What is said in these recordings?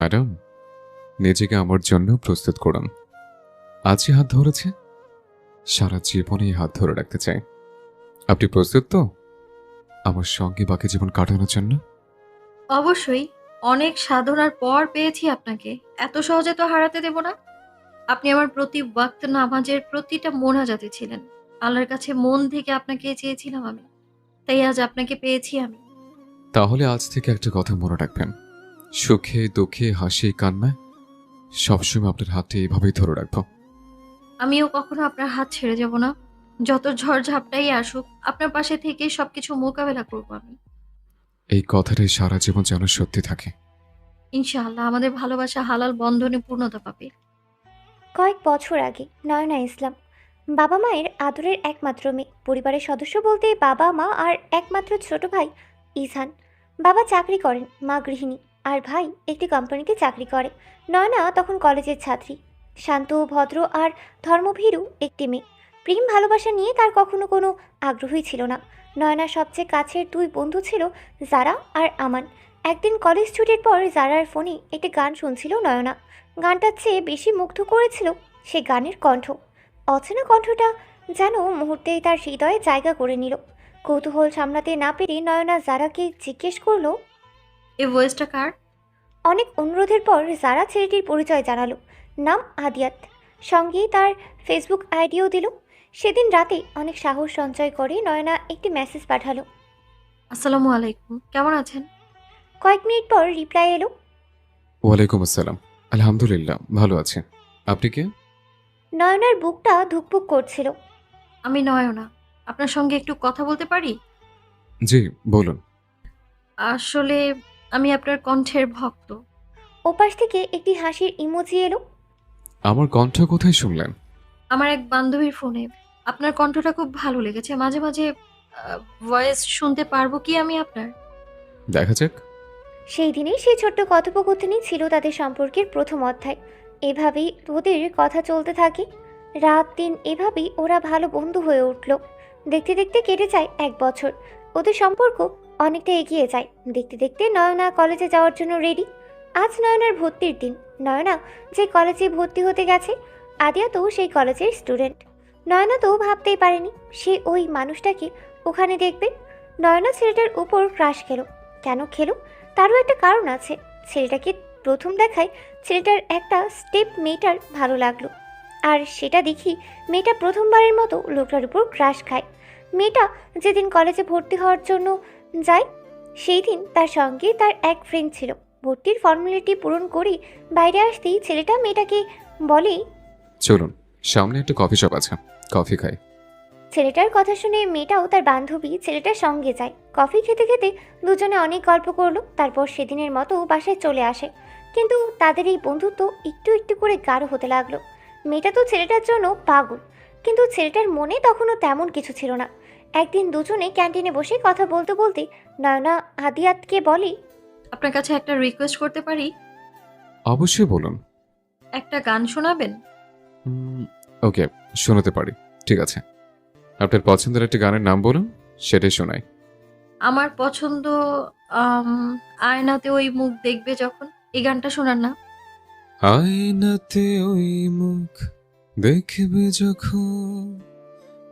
Madam, নিজেকে আমার জন্য প্রস্তুত করুন। আজই হাত ধরেছে, সারা জীবনেই হাত ধরে রাখতে চাই। আপনি প্রস্তুত তো আমার সঙ্গে বাকি জীবন কাটানোর জন্য? অবশ্যই। অনেক সাধনার পর পেয়েছি আপনাকে। এত সহজে তো হারাতে দেব না। আপনি আমার প্রতি ওয়াক্ত নামাজের প্রতিটা মোনাজাতে ছিলেন। আল্লাহর কাছে মন থেকে আপনাকে চেয়েছিলাম আমি। তাই আজ আপনাকে পেয়েছি আমি। তাহলে আজ থেকে একটা কথা মনে রাখবেন, সুখে দুঃখে হাসি কান্নায় সবসময় আপনার হাতটি এইভাবেই ধরে রাখবো। আমিও কখনো আপনার হাত ছেড়ে যাব না। যত ঝড়-ঝাপটাই আসুক, আপনার পাশে থেকে সবকিছু মোকাবেলা করব আমি। এই কথাটাই সারা জীবন যেন সত্যি থাকে। ইনশাআল্লাহ আমাদের ভালোবাসা হালাল বন্ধনে পূর্ণতা পাবে। কয়েক বছর আগে নয়না ইসলাম বাবা মায়ের আদরের একমাত্র মেয়ে। পরিবারের সদস্য বলতে বাবা মা আর একমাত্র ছোট ভাই ইসান। বাবা চাকরি করেন, মা গৃহিণী, আর ভাই একটি কোম্পানিতে চাকরি করে। নয়না তখন কলেজের ছাত্রী। শান্ত, ভদ্র আর ধর্মভীরু একটি মেয়ে। প্রেম ভালোবাসা নিয়ে তার কখনো কোনো আগ্রহই ছিল না। নয়নার সবচেয়ে কাছের দুই বন্ধু ছিল জারা আর আমান। একদিন কলেজ ছুটির পর জারার ফোনে একটি গান শুনছিল নয়না। গানটার চেয়ে বেশি মুগ্ধ করেছিল সে গানের কণ্ঠ। অচেনা কণ্ঠটা যেন মুহূর্তেই তার হৃদয়ে জায়গা করে নিল। কৌতূহল সামলাতে না পেরে নয়না জারাকে জিজ্ঞেস করলো। এই ভয়েসটা কার? অনেক অনুরোধের পর জারা ছেলেটির পরিচয় জানালো। নাম আদিয়াত। সঙ্গেই তার ফেসবুক আইডিও দিল। সেদিন রাতে অনেক সাহস সঞ্চয় করে নয়না একটি মেসেজ পাঠালো। আসসালামু আলাইকুম। কেমন আছেন? কয়েক মিনিট পর রিপ্লাই এলো। ওয়ালাইকুম আসসালাম। আলহামদুলিল্লাহ, ভালো আছে। আপনি কে? নয়নার বুকটা ধুকপুক করছিল। আমি নয়না। আপনার সঙ্গে একটু কথা বলতে পারি? জি, বলুন। আসলে আমি আপনার কণ্ঠের ভক্ত। ওপাশ থেকে একটি হাসির ইমোজি এলো। আমার কণ্ঠ কোথায় শুনলেন? আমার এক বান্ধবীর ফোনে। আপনার কণ্ঠটা খুব ভালো লেগেছে। মাঝে, মাঝে ভয়েস শুনতে পারবো কি আমি আপনার? দেখা যাক। সেই দিনেই সেই ছোট্ট কথোপকথনই ছিল তাদের সম্পর্কের প্রথম অধ্যায়। এভাবেই ওদের কথা চলতে থাকে। রাত দিন এভাবেই ওরা ভালো বন্ধু হয়ে উঠল। দেখতে দেখতে কেটে যায় 1 বছর। ওদের সম্পর্ক অনেকটা এগিয়ে যায়। দেখতে দেখতে নয়না কলেজে যাওয়ার জন্য রেডি। আজ নয়নার ভর্তির দিন। নয়না যে কলেজে ভর্তি হতে গেছে, আদিয়া তো সেই কলেজের স্টুডেন্ট। নয়না তো ভাবতেই পারেনি সে ওই মানুষটাকে ওখানে দেখবে। নয়না ছেলেটার উপর ক্রাশ খেলো। কেন খেলো তারও একটা কারণ আছে। ছেলেটাকে প্রথম দেখায় ছেলেটার একটা স্টেপ মেয়েটার ভালো লাগলো। আর সেটা দেখি মেয়েটা প্রথমবারের মতো লোকটার উপর ক্রাশ খায়। মেয়েটা যেদিন কলেজে ভর্তি হওয়ার জন্য যায়, সেই দিন তার সঙ্গে তার এক ফ্রেন্ড ছিল। ভর্তির ফর্মালিটি পূরণ করে বাইরে আসতেই ছেলেটা মেয়েটাকে বলে। চলুন, সামনে একটা কফি শপ আছে, কফি খাই। ছেলেটার কথা শুনে মেয়েটাও তার বান্ধবী ছেলেটার সঙ্গে যায়। কফি খেতে খেতে দুজনে অনেক গল্প করলো। তারপর সেদিনের মতো বাসায় চলে আসে। কিন্তু তাদের এই বন্ধুত্ব একটু একটু করে গাঢ় হতে লাগলো। মেয়েটা তো ছেলেটার জন্য পাগল, কিন্তু ছেলেটার মনে তখনও তেমন কিছু ছিল না। একদিন দুজনে ক্যান্টিনে বসে কথা বলতে বলতে নয়না আদিয়াতকে বলে। আপনার কাছে একটা রিকোয়েস্ট করতে পারি? অবশ্যই বলুন। একটা গান শোনাবেন? উম, ওকে, শোনাতে পারি। ঠিক আছে, আপনার পছন্দের একটা গানের নাম বলুন, সেটাই শোনাই। আমার পছন্দ আম আয়নাতে ওই মুখ দেখবে যখন। এই গানটা শোনান না? আয়নাতে ওই মুখ দেখবে যখন,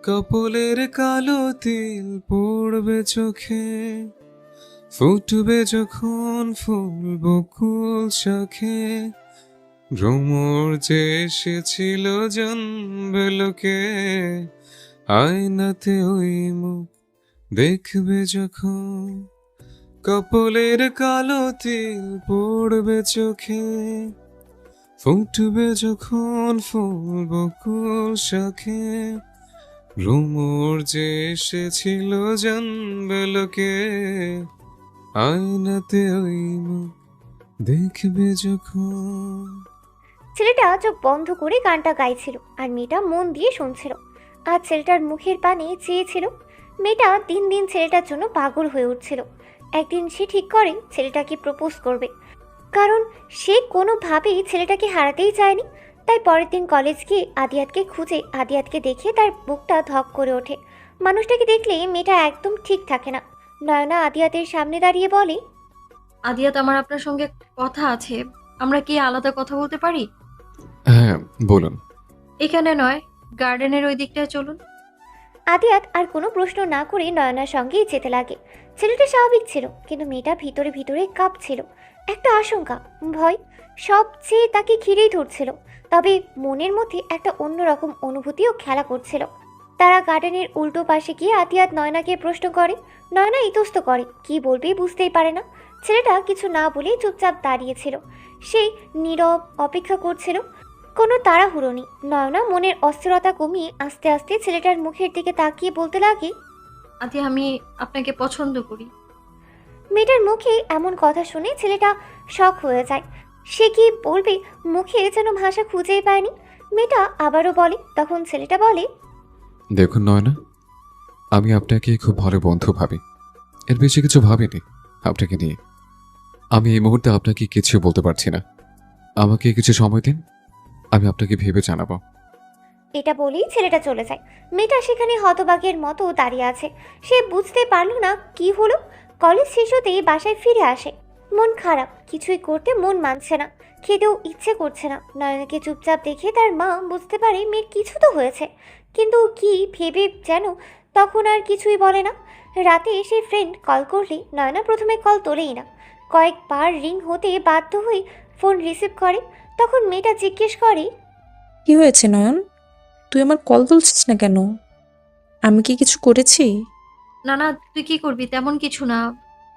কপলের কালো তিল পড়বে চোখে, ফুটবে যখন ফুল বকুল শাখে, ভ্রমর যে এসেছিল জন্মবে লোকে, আয়নাতে ওই মুখ দেখবে যখন, কপলের কালো তিল পড়বে চোখে, ফুটবে যখন ফুল বকুল শাখে, ভ্রমর যে এসেছিল জন্মবে লোকে, আয়নাতে ওই মুখ দেখবে যখন। ছেলেটা চোখ বন্ধ করে গানটা গাইছিল আর মেয়েটা মন দিয়ে শুনছিল। আর ছেলেটার মুখের পানে চেয়েছিল। মেয়েটা দিন দিন ছেলেটার জন্য পাগল হয়ে উঠছিল। একদিন সে ঠিক করে ছেলেটাকে প্রপোজ করবে, কারণ সে কোনোভাবেই ছেলেটাকে হারাতেই চায়নি। তাই পরের দিন কলেজ গিয়ে আদিয়াতকে খুঁজে আদিয়াতকে দেখে তার বুকটা ধক করে ওঠে। মানুষটাকে দেখলে মেয়েটা একদম ঠিক থাকে না। নয়না আদিয়াতের সামনে দাঁড়িয়ে বলে। আদিয়াত, আমার আপনার সঙ্গে কথা আছে। আমরা কি আলাদা কথা বলতে পারি? হ্যাঁ, বলুন। এখানে নয়, গার্ডেনের ওই দিকটায় চলুন। আদিয়াত আর কোনো প্রশ্ন না করে নয়নার সঙ্গেই যেতে লাগে। ছেলেটা স্বাভাবিক ছিল, কিন্তু মেয়েটা ভিতরে ভিতরে কাঁপছিল। একটা আশঙ্কা, ভয়, সবচেয়ে তাকে ঘিরেই ধরছিল। তবে মনের মধ্যে একটা অন্যরকম অনুভূতিও খেলা করছিল। তারা গার্ডেনের উল্টো পাশে গিয়ে আদিয়াত নয়নাকে প্রশ্ন করে। নয়না ইতস্ত করে, কি বলবে বুঝতেই পারে না। ছেলেটা কিছু না বলেই চুপচাপ দাঁড়িয়েছিল। সে নীরব অপেক্ষা করছিল। কোনো তাড়াহুড়ো নেই। নয়না মনের অস্থিরতা কমিয়ে আস্তে আস্তে ছেলেটার মুখের দিকে তাকিয়ে বলতে লাগে, আদি, আমি আপনাকে পছন্দ করি। মেয়েটার মুখে এমন কথা শুনে ছেলেটা শক হয়ে যায়। সে কি বলবে, মুখে যেন ভাষা খুঁজেই পায়নি। মেয়েটা আবারও বলে, তখন ছেলেটা বলে, দেখুন নয়না, আমি আপনাকে খুব ভালো বন্ধু ভাবি। এর বেশি কিছু ভাবিনি আপনাকে নিয়ে। আমি এই মুহূর্তে আপনাকে কিছু বলতে পারছি না। আমাকে কিছু সময় দিন, আমি আপনাকে ভেবে জানাবো। এটা বলেই ছেলেটা চলে যায়। মেয়েটা সেখানে হতবাগের মতো দাঁড়িয়ে আছে। সে বুঝতে পারল না কি হলো। কলেজ শেষ হতেই বাসায় ফিরে আসে। মন খারাপ, কিছুই করতে মন মানছে না, খেতেও ইচ্ছে করছে না। নয়নাকে চুপচাপ দেখে তার মা বুঝতে পারে মেয়ের কিছু তো হয়েছে, কিন্তু কি ভেবে যেন তখন আর কিছুই বলে না। রাতে এসে ফ্রেন্ড কল করলে নয়না প্রথমে কল তোলেই না। কয়েকবার রিং হতে বাধ্য হয়ে ফোন রিসিভ করে। তখন মেয়েটা জিজ্ঞেস করে, কি হয়েছে নয়ন? তুই আমার কল তুলছিস না কেন? আমি কি কিছু করেছি? না না, তুই কি করবি? তেমন কিছু না,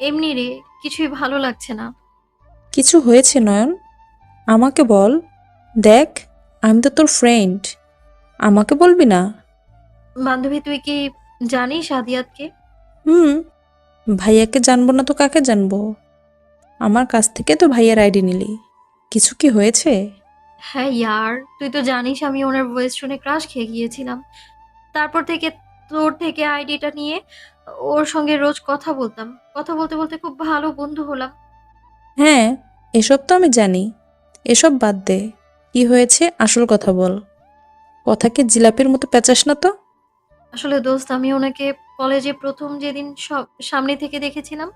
এমনি রে, কিছুই ভালো লাগছে না। কিছু হয়েছে নয়ন? আমাকে বল। দেখ, আমি তো তোর ফ্রেন্ড, আমাকে বলবি না? বান্ধবী, তুই কি জানিস আদিয়াতকে? হুম, ভাইয়াকে জানবো না তো কাকে জানবো? আমার কাছ থেকে তো ভাইয়ার আইডি নিলি। কিছু কি হয়েছে? হ্যাঁ ইয়ার, তুই তো জানিস আমি ওনার ভয়েস শুনে ক্রাশ খেয়ে গিয়েছিলাম। তারপর থেকে তোর থেকে আইডিটা নিয়ে ওর সঙ্গে রোজ কথা বলতাম। কথা বলতে বলতে খুব ভালো বন্ধু হলাম। হ্যাঁ, এসব তো আমি জানি। এসব বাদ দে, কি হয়েছে আসল কথা বল। কথাকে জিলাপির মতো পেঁচাস না তো। আসলে দোস্ত, আমি ওনাকে কলেজে প্রথম যেদিন সব সামনে থেকে দেখেছিলাম,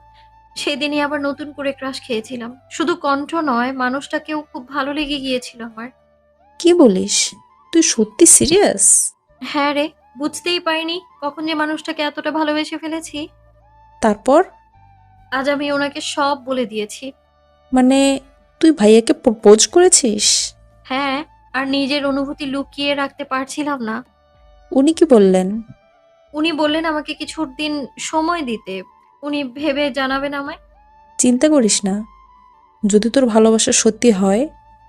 সেদিনই আবার নতুন করে ক্রাশ খেয়েছিলাম। শুধু কণ্ঠ নয়, মানুষটাকেও খুব ভালো লেগে গিয়েছিল আমার। কি বলিস? তুই সত্যি সিরিয়াস? হ্যাঁ রে, বুঝতেই পারিনি কখন যে মানুষটাকে এতটা ভালোবেসে ফেলেছি। তারপর? আজ আমি ওনাকে সব বলে দিয়েছি। মানে তুই ভাইয়াকে প্রপোজ করেছিস? হ্যাঁ, আর নিজের অনুভূতি লুকিয়ে রাখতে পারছিলাম না। উনি কি বললেন? উনি বললেন আমাকে কিছু দিন সময় দিতে। উনি ভেবে জানাবেন আমায়। চিন্তা করিস না, যদি তোর ভালোবাসা সত্যি হয়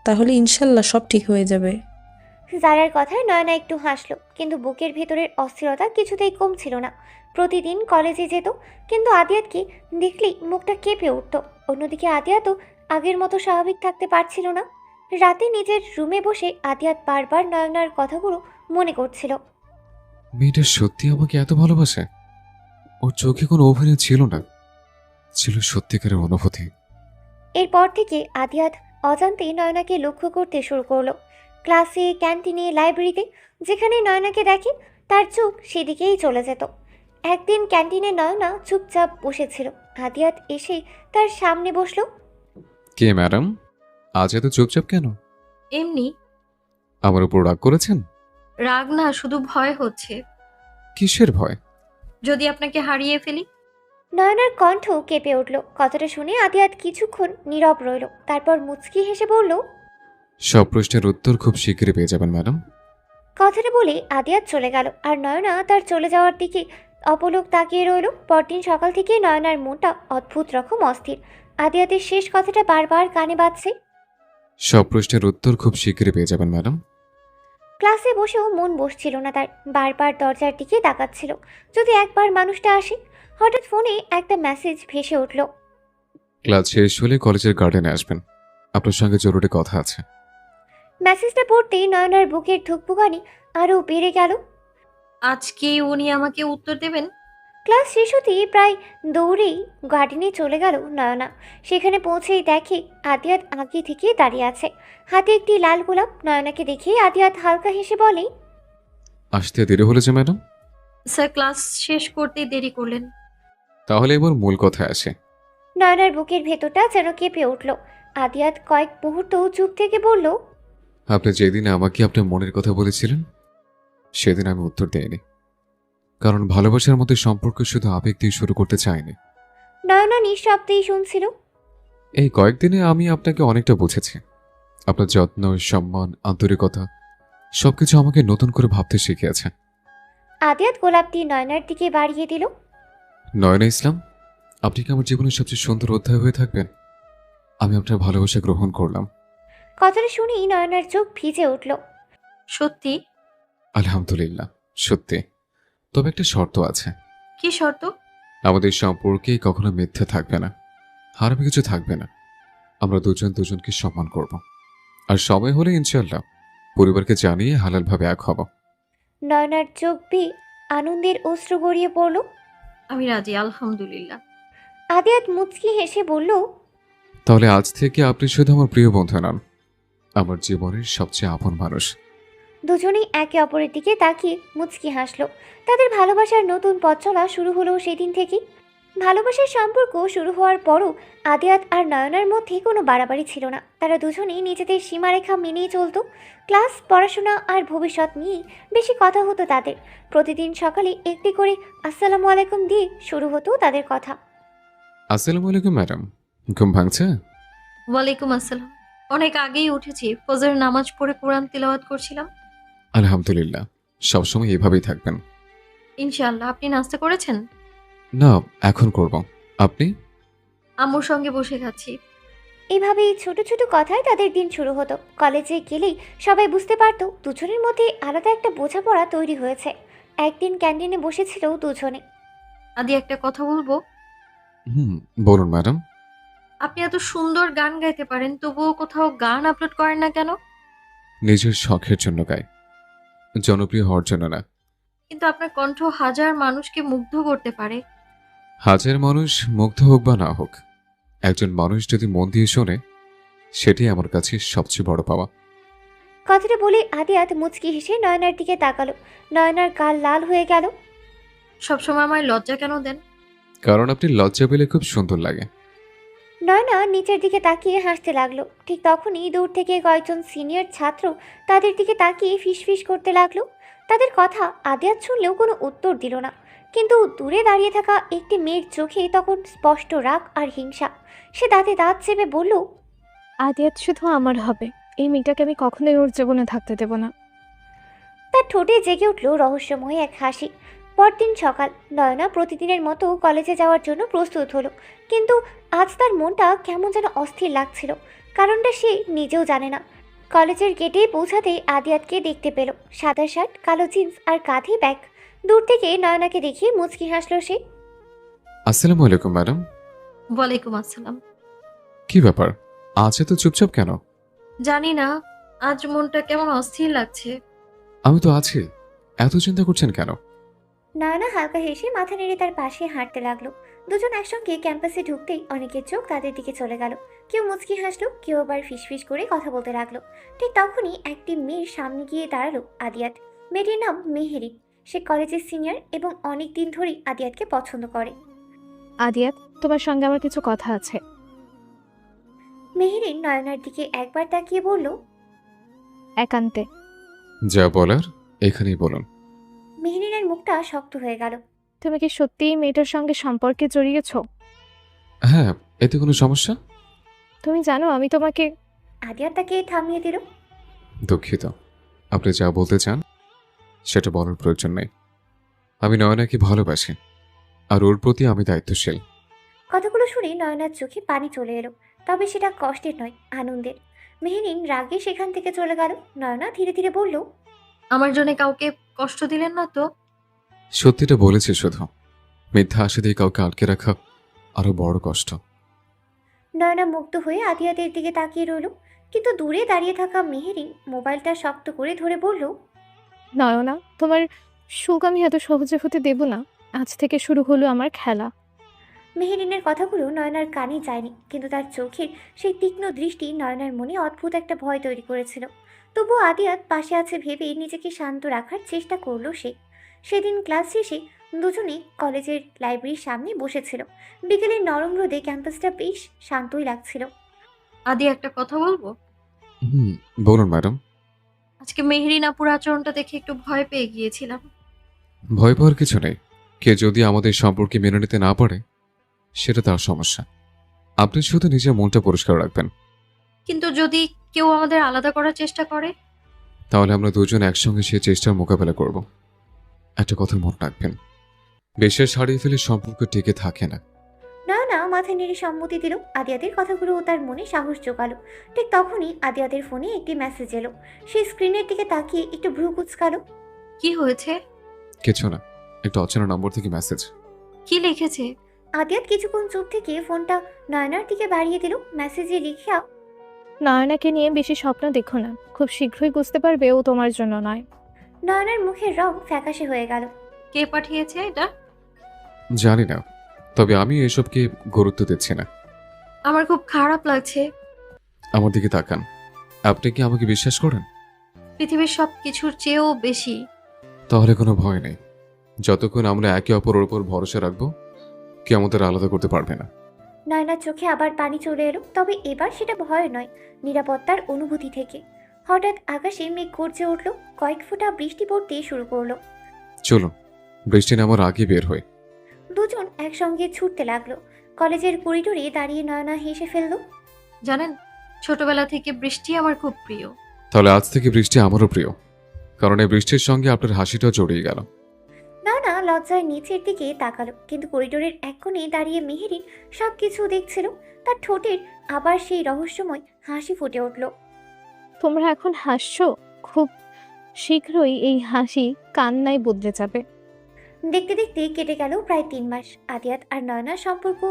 তাহলে ইনশাল্লাহ সব ঠিক হয়ে যাবে। জারার কথায় নয়না একটু হাসলো, কিন্তু বুকের ভেতরের অস্থিরতা কিছুতেই কমছিল না। প্রতিদিন কলেজে যেত, কিন্তু আদিয়াতকে দেখলেই মুখটা কেঁপে উঠত। অন্যদিকে আদিয়াতও আগের মতো স্বাভাবিক থাকতে পারছিল না। রাতে নিজের রুমে বসে আদিয়াত বারবার নয়নার কথাগুলো মনে করছিল। মেয়েটা সত্যি আমাকে এত ভালোবাসে? ওর চোখে কোনো অভিনয় ছিল না, ছিল সত্যিকারের অনুভূতি। এরপর থেকে আদিয়াত অজান্তেই নয়নাকে লক্ষ্য করতে শুরু করলো। ক্লাসে, ক্যান্টিনে, লাইব্রেরিতে যেখানে নয়নাকে দেখে তার চোখ সেদিকেই চলে যেত। একদিন ক্যান্টিনে নয়না চুপচাপ বসেছিল। আদিয়াত এসে তার সামনে বসলো। কে ম্যাডাম, আজ এত চুপচাপ কেন? এমনি। আমার উপর রাগ করেছেন? রাগ না, শুধু ভয় হচ্ছে। কিসের ভয়? যদি আপনাকে হারিয়ে ফেলি। নয়নার কণ্ঠ কেঁপে উঠল। কথাটা শুনে আদিয়াত কিছুক্ষণ নীরব রইল, তারপর মুচকি হেসে বলল, সব প্রশ্নের উত্তর খুব শীঘ্রই পেয়ে যাবেন ম্যাডাম। কথাটা বলে আদিয়াত চলে গেল। আর নয়না তার চলে যাওয়ার দিকে অপলক তাকিয়ে রইল। পরদিন সকাল থেকে নয়নার মনটা অদ্ভুত রকম অস্থির। আদিয়াতের শেষ কথাটা বারবার কানে বাজছে। সব প্রশ্নের উত্তর খুব শীঘ্রই পেয়ে যাবেন ম্যাডাম। ক্লাসে বসেও মন বসছিল না তার, বারবার দরজার দিকে তাকাচ্ছিল, যদি একবার মানুষটা আসে। হঠাৎ ফোনে একটা মেসেজ ভেসে উঠল। ক্লাস শেষ হলে কলেজের গার্ডেনে আসবেন, আপনার সঙ্গে জরুরি কথা আছে। মেসেজটা পড়তেই নয়নার বুকের ধুকপুকানি আরও বেড়ে গেল। আজকে উনি আমাকে উত্তর দেবেন? ক্লাস শেষ হতেই প্রায় দৌড়েই গার্ডেনে চলে গেল নয়না। সেখানে পৌঁছেই দেখে আদিয়াত আগে থেকে দাঁড়িয়ে আছে, হাতে একটি লাল গোলাপ। নয়নাকে দেখেই আদিয়াত হালকা হেসে বলে, আসতে দেরি হলে যে ম্যাডাম? স্যার, ক্লাস শেষ করতে দেরি করলেন। তাহলে এবার মূল কথায় আসে। নয়নার বুকের ভেতরটা যেন কেঁপে উঠল। আদিয়াত কয়েক মুহূর্ত চুপ থেকে বলল, আপনি যেদিন আমাকে আপনার মনের কথা বলেছিলেন সেদিন আমি উত্তর দেইনি, কারণ ভালোবাসার মধ্যে সম্পর্ক শুধু আবেগ দিয়ে শুরু করতে চাইনি। নয়না নিঃশব্দেই শুনছিল। এই কয়েকদিনে আমি আপনাকে অনেকটা বুঝেছি। আপনার যত্ন, সম্মান, আন্তরিকতা সবকিছু আমাকে নতুন করে ভাবতে শিখিয়েছে। আদিয়াত গোলাপটি নয়নার দিকে বাড়িয়ে দিল। নয়না ইসলাম, আপনি কি আমার জীবনের সবচেয়ে সুন্দর অধ্যায় হয়ে থাকবেন। আমি আপনার ভালোবাসা গ্রহণ করলাম। কথাটা শুনেই নয়নার চোখ ভিজে উঠল। সত্যি? আলহামদুলিল্লাহ, সত্যি। তবে একটা শর্ত আছে। কি শর্ত? আমাদের সম্পর্কে কখনো মিথ্যে থাকবে না, হারাবে কিছু থাকবে না। আমরা দুজন দুজনকে সম্মান করব, আর সময় হলে ইনশাল্লাহ পরিবারকে জানিয়ে হালালভাবে এক হব। নয়নার চোখ বেয়ে আনন্দের অশ্রু গড়িয়ে পড়ল। আমি রাজি, আলহামদুলিল্লাহ। আদিয়াত মুচকি হেসে বলল, তাহলে আজ থেকে আপনি শুধু আমার প্রিয় বন্ধু নন, আমার জীবনের সবচেয়ে আপন মানুষ। দুজনেই একে অপরের দিকে তাকিয়ে মুচকি হাসলো। তাদের ভালোবাসার নতুন পথ চলা শুরু হলো সেদিন থেকেই। ভালোবাসার সম্পর্ক শুরু হওয়ার পরও আদিয়াত আর নয়নার মধ্যে কোনো বাড়াবাড়ি ছিল না। তারা দুজনেই নিজেদের সীমারেখা মেনেই চলতো। ক্লাস, পড়াশোনা আর ভবিষ্যৎ নিয়ে বেশি কথা হতো তাদের। প্রতিদিন সকালে একটি করে আসসালামু আলাইকুম দিয়ে শুরু হতো তাদের কথা। আসসালামু আলাইকুম ম্যাডাম, ঘুম ভাঙছে? ওয়ালাইকুম আসসালাম। অনেক আগেই উঠেছি, ফজরের নামাজ পড়ে কোরআন তিলাওয়াত করছিলাম। আলহামদুলিল্লাহ, সবসময় এভাবেই থাকবেন। ইনশাআল্লাহ। আপনি নাস্তা করেছেন? না, এখন করব। আপনি? আম্মুর সঙ্গে বসে খাচ্ছি। এভাবেই ছোট ছোট কথায় তাদের দিন শুরু হতো। কলেজে গেলেই সবাই বুঝতে পারত দুজনের মধ্যে আলাদা একটা বোঝাপড়া তৈরি হয়েছে। একদিন ক্যান্টিনে বসেছিল দুজনে। আদি, একটা কথা বলবো? বলুন ম্যাডাম। আপনি এত সুন্দর গান গাইতে পারেন, তবুও কোথাও গান আপলোড করেন না কেন? নিজের শখের জন্য গাই, জনপ্রিয় হওয়ার জন্য না। কিন্তু আপনার কণ্ঠ হাজার মানুষকে মুগ্ধ করতে পারে। হাজার মানুষ মুগ্ধ হোক বা না হোক, একজন মানুষ যদি মন দিয়ে শোনে, সেটাই আমার কাছে সবচেয়ে বড় পাওয়া। কথাটা বলে আদিয়াত মুচকি হেসে নয়নার দিকে তাকালো। নয়নার গাল লাল হয়ে গেল। সবসময় আমায় লজ্জা কেন দেন? কারণ আপনি লজ্জা পেলে খুব সুন্দর লাগে। নয়না নিচের দিকে তাকিয়ে হাসতে লাগলো। ঠিক তখনই দূর থেকে কয়েকজন সিনিয়র ছাত্র তাদের দিকে তাকিয়ে ফিসফিস করতে লাগলো। তাদের কথা আদিয়াত শুনলেও কোনো উত্তর দিল না। কিন্তু দূরে দাঁড়িয়ে থাকা একটি মেয়ের চোখে তখন স্পষ্ট রাগ আর হিংসা। সে দাঁতে দাঁত চেপে বলল, আদিয়াত শুধু আমার হবে, এই মেয়েটাকে আমি কখনোই ওর জীবনে থাকতে দেব না। তার ঠোঁটে জেগে উঠল রহস্যময় এক হাসি। পরদিন সকাল, নয়না প্রতিদিনের মতো কলেজে যাওয়ার জন্য প্রস্তুত হলো। কিন্তু আজ তার মনটা কেমন যেন অস্থির লাগছিল। কারণটা সে নিজেও জানে না। কলেজের গেটে পৌঁছাতেই আদিয়াতকে দেখতে পেল। সাদা শার্ট, কালো জিন্স আর কাঁধে ব্যাগ। দূর থেকে নয়নাকে দেখিয়ে মুচকি হাসল সে। আসসালামু আলাইকুম ম্যাডাম। ওয়ালাইকুম আসসালাম। কি ব্যাপার, আজ এত চুপচাপ কেন? জানি না, আজ মনটা কেমন অস্থির লাগছে। আমি তো আছি, এত চিন্তা করছেন কেন? নয়না হালকা হেসে মাথা নেড়ে তার পাশে হাঁটতে লাগলো। দুজন একসঙ্গে ক্যাম্পাসে ঢুকতেই অনেকের চোখ তাদের দিকে চলে গেল। কেউ মুচকি হাসলো, কেউ আবার ফিসফিস করে কথা বলতে লাগলো। ঠিক তখনই একটি মেয়ের সামনে গিয়ে দাঁড়ালো আদিয়াত। মেয়েটির নাম মেহেরি। সে কলেজের সিনিয়র এবং অনেক দিন ধরেই আদিয়াতকে পছন্দ করে। আদিয়াত, তোমার সঙ্গে আমার কিছু কথা আছে। মেহেরি নয়নার দিকে একবার তাকিয়ে বলল, একান্তে। যা বলার এখানেই বলুন। মেহেরিনের মুখটা শক্ত হয়ে গেল। তুমি কি সত্যিই মেয়েটার সঙ্গে সম্পর্কে জড়িয়েছো? হ্যাঁ, এতে কোনো সমস্যা? তুমি জানো আমি তোমাকে। আদিয়াত তাকে থামিয়ে দিল। দুঃখিত, আপনি যা বলতে চান সেটা বলার প্রয়োজন নেই। আমি নয়নাকে ভালোবাসি, আর ওর প্রতি আমি দায়িত্বশীল। কথাগুলো শুনে নয়নার চোখে পানি চলে এলো। তবে সেটা কষ্টের নয়, আনন্দের। মেহেরিন রাগে সেখান থেকে চলে গেল। নয়না ধীরে ধীরে বলল, আমার জন্য কাউকে কষ্ট দিলেন না তো? সত্যিটা বলেছি শুধু, মিথ্যা আশা দিয়ে কাউকে আটকে রাখা আরো বড় কষ্ট। নয়না মুগ্ধ হয়ে আদিয়াতের দিকে তাকিয়ে রইল। কিন্তু দূরে দাঁড়িয়ে থাকা মেহেরিন মোবাইলটা শক্ত করে ধরে বলল, নয়না, তোমার সুখ আমি এত সহজে হতে দেব না। আজ থেকে শুরু হলো আমার খেলা। মেহেরিনের কথাগুলো নয়নার কানে যায়নি, কিন্তু তার চোখের সেই তীক্ষ্ণ দৃষ্টি নয়নার মনে অদ্ভুত একটা ভয় তৈরি করেছিল। তবুও আদিয়াত পাশে আছে ভেবেই নিজেকে শান্ত রাখার চেষ্টা করলো সে। সেদিন ক্লাস শেষে দুজনে কলেজের লাইব্রেরির সামনে বসেছিল। বিকেলের নরম রোদে ক্যাম্পাসটা বেশ শান্তই লাগছিল। আদি একটা কথা বলবো? হুম, বলুন ম্যাডাম। আজকে মেহরিন আপুর আচরণটা দেখে একটু ভয় পেয়ে গিয়েছিলাম। ভয় পাওয়ার কিছু নেই। কে যদি আমাদের সম্পর্কে মেনে নিতে না পারে সেটা তার সমস্যা। আপনি শুধু নিজের মনটা পরিষ্কার রাখবেন। কিন্তু যদি কেউ আমাদের আলাদা করার চেষ্টা করে? তাহলে আমরা দুজন একসঙ্গে সেই চেষ্টার মোকাবেলা করব। একটা কথা মনে রাখবেন, বিশ্বাস হারিয়ে ফেলে সম্পর্ক টিকে থাকে না। নয়না মাথা নেড়ে সম্মতি দিল। আদিয়াদের কথাগুলো তার মনে সাহস জোগালো। ঠিক তখনই আদিয়াদের ফোনে একটি মেসেজ এলো। সে স্ক্রিনের দিকে তাকিয়ে একটু ভ্রু কুঁচকালো। কি হয়েছে? কিছু না, একটা অচেনা নম্বর থেকে মেসেজ। কি লিখেছে? আদিয়াত কিছুক্ষণ চুপ থেকে ফোনটা নয়নার দিকে বাড়িয়ে দিল। মেসেজে লিখা, নয়নাকে নিয়ে বেশি স্বপ্ন দেখো না, খুব শীঘ্রই বুঝতে পারবে ও তোমার জন্য নয়। নয়নার মুখের রং ফ্যাকাশে হয়ে গেল। কে পাঠিয়েছে এটা? জানি না, তবে আমি এসবকে গুরুত্ব দিচ্ছি না। আমার খুব খারাপ লাগছে। আমার দিকে তাকান। আপনি কি আমাকে বিশ্বাস করেন? পৃথিবীর সব কিছুর চেয়েও বেশি। তাহলে কোনো ভয় নেই। যতক্ষণ আমরা একে অপরের উপর ভরসা রাখবো, কেউ আমাদের আলাদা করতে পারবে না। নয়নার চোখে আবার পানি চলে এলো, তবে এবার সেটা ভয় নয়, নিরাপত্তার অনুভূতি থেকে। হঠাৎ আকাশে মেঘ গর্জে উঠল। কয়েক ফোঁটা বৃষ্টি পড়তে শুরু করলো। চলুন, বৃষ্টি নামার আগে বের হই। দুজন একসঙ্গে ছুটতে লাগলো। কলেজের করিডোরে দাঁড়িয়ে নয়না হেসে ফেলল। জানেন, ছোটবেলা থেকে বৃষ্টি আমার খুব প্রিয়। তাহলে আজ থেকে বৃষ্টি আমারও প্রিয়, কারণ এই বৃষ্টির সঙ্গে আপনার হাসিটাও জড়িয়ে গেল। নয়না লজ্জায় নিচের দিকে তাকালো, কিন্তু করিডোরের এক কোণে দাঁড়িয়ে মেহেরিন সবকিছু দেখছিল। তার ঠোঁটের আবার সেই রহস্যময় হাসি ফুটে উঠল। তোমরা এখন হাসছো, খুব শীঘ্রই এই হাসি কান্নায় বদলে যাবে। দেখতে দেখতে কেটে গেল প্রায় 3 মাস। আদিয়াত আর নয়নার সম্পর্ক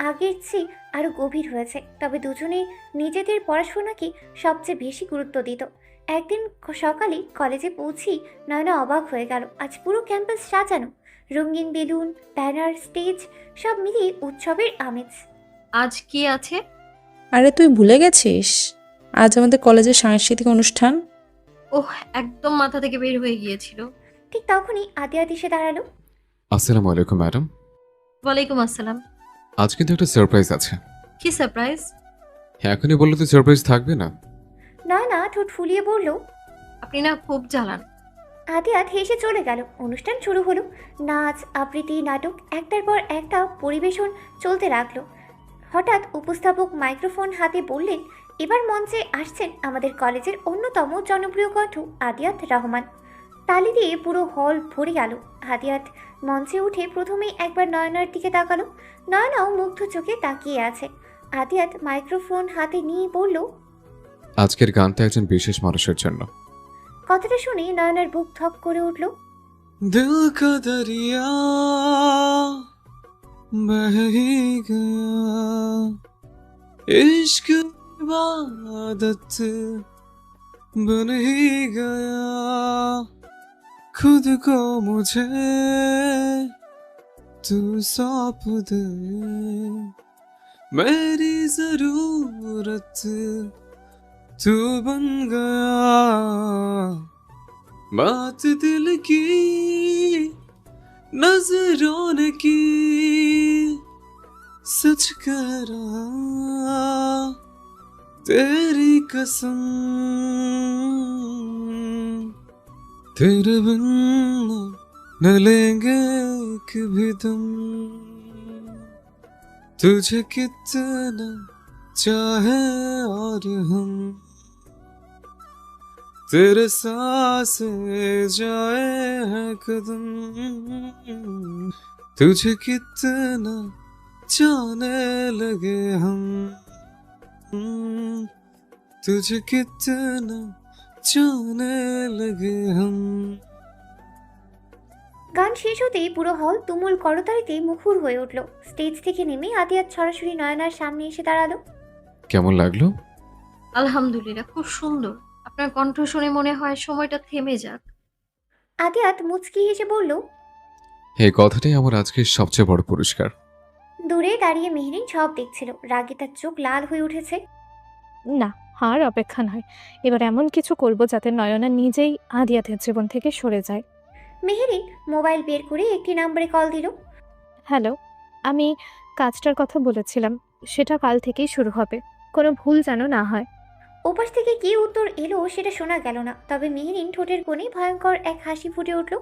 আগের চেয়ে আরো গভীর হয়েছে, তবে দুজনেই নিজেদের পড়াশোনাকে সবচেয়ে বেশি গুরুত্ব দিত। একদিন সকালে কলেজে পৌঁছেই নয়না অবাক হয়ে গেল। আজ পুরো ক্যাম্পাস সাজানো, রঙিন বেলুন, ব্যানার, স্টেজ, সব মিলিয়ে উৎসবের আমেজ। আজ কি আছে? আরে তুই ভুলে গেছিস, আজ আমাদের কলেজের সাংস্কৃতিক অনুষ্ঠান। ওহ, একদম মাথা থেকে বের হয়ে গিয়েছিল। ঠিক তখনই আদিয়াত এসে দাঁড়ালো। আসসালামু আলাইকুম ম্যাডাম। ওয়ালাইকুম আসসালাম। আজ কিন্তু একটা সারপ্রাইজ আছে। কি সারপ্রাইজ? এখনই বললে তো সারপ্রাইজ থাকবে না। নয়না ঠোঁট ফুলিয়ে বলল। আপনি না খুব জ্বালান। আদিয়াত হেসে চলে গেল। অনুষ্ঠান শুরু হলো। নাচ, আবৃত্তি, নাটক একটার পর একটা পরিবেশন চলতে লাগলো। হঠাৎ উপস্থাপক মাইক্রোফোন হাতে বললেন, এবার মঞ্চে আসছেন আমাদের কলেজের অন্যতম জনপ্রিয় কণ্ঠ আদিয়াত রহমান। তালি দিয়ে পুরো হল ভরে গেল। আদিয়াত মঞ্চে উঠে প্রথমেই একবার নয়নার দিকে তাকালো। নয়নাও মুগ্ধ চোখে তাকিয়ে আছে। আদিয়াত মাইক্রোফোন হাতে নিয়ে বলল, আজকের গানটা একজন বিশেষ মানুষের জন্য। কথাটা শুনে নয়নার বুক ধক করে উঠল। दिल का दरिया बह ही गया, इश्क इबादत बन ही गया, खुद को मुझे तू सौंप दे, मेरी जरूरत तू बन गया, बात दिल की नजरों ने की, सच कह रहा तेरी कसम, तेरे बिन न लेंगे कभी दम, तुझे कितना चाहे और हम, तेरे सांसे जाए हैं कदम, तुझे कितना जाने लगे हम, तुझे कितना जाने लगे हम। গান শেষ হতেই পুরো হল তুমুল করতালিতে মুখর হয়ে উঠল। স্টেজ থেকে নেমে আদিয়াত সরাসরি নয়নার সামনে এসে দাঁড়ালো। কেমন লাগলো? আলহামদুলিল্লাহ, খুব সুন্দর। আপনার কণ্ঠ শুনে মনে হয় সময়টা থেমে যাক। আদিয়াত মুচকি হেসে বলল। এই কথাটাই আমার আজকের সবচেয়ে বড় পুরস্কার। দূরে দাঁড়িয়ে মেহরিন সব দেখছিল। রাগে তার চোখ লাল হয়ে উঠেছে। না, আর অপেক্ষা নয়, এবার এমন কিছু করব যাতে নয়না নিজেই আদিয়াতের জীবন থেকে সরে যায়। মেহরিন মোবাইল বের করে একটি নম্বরে কল দিল। হ্যালো, আমি কাজটার কথা বলেছিলাম, সেটা কাল থেকেই শুরু হবে। কোনো ভুল যেন না হয়। ওপাশ থেকে কি উত্তর এলো সেটা শোনা গেল না, তবে মেহরিন ঠোঁটের কোণে ভয়ঙ্কর এক হাসি ফুটে উঠল।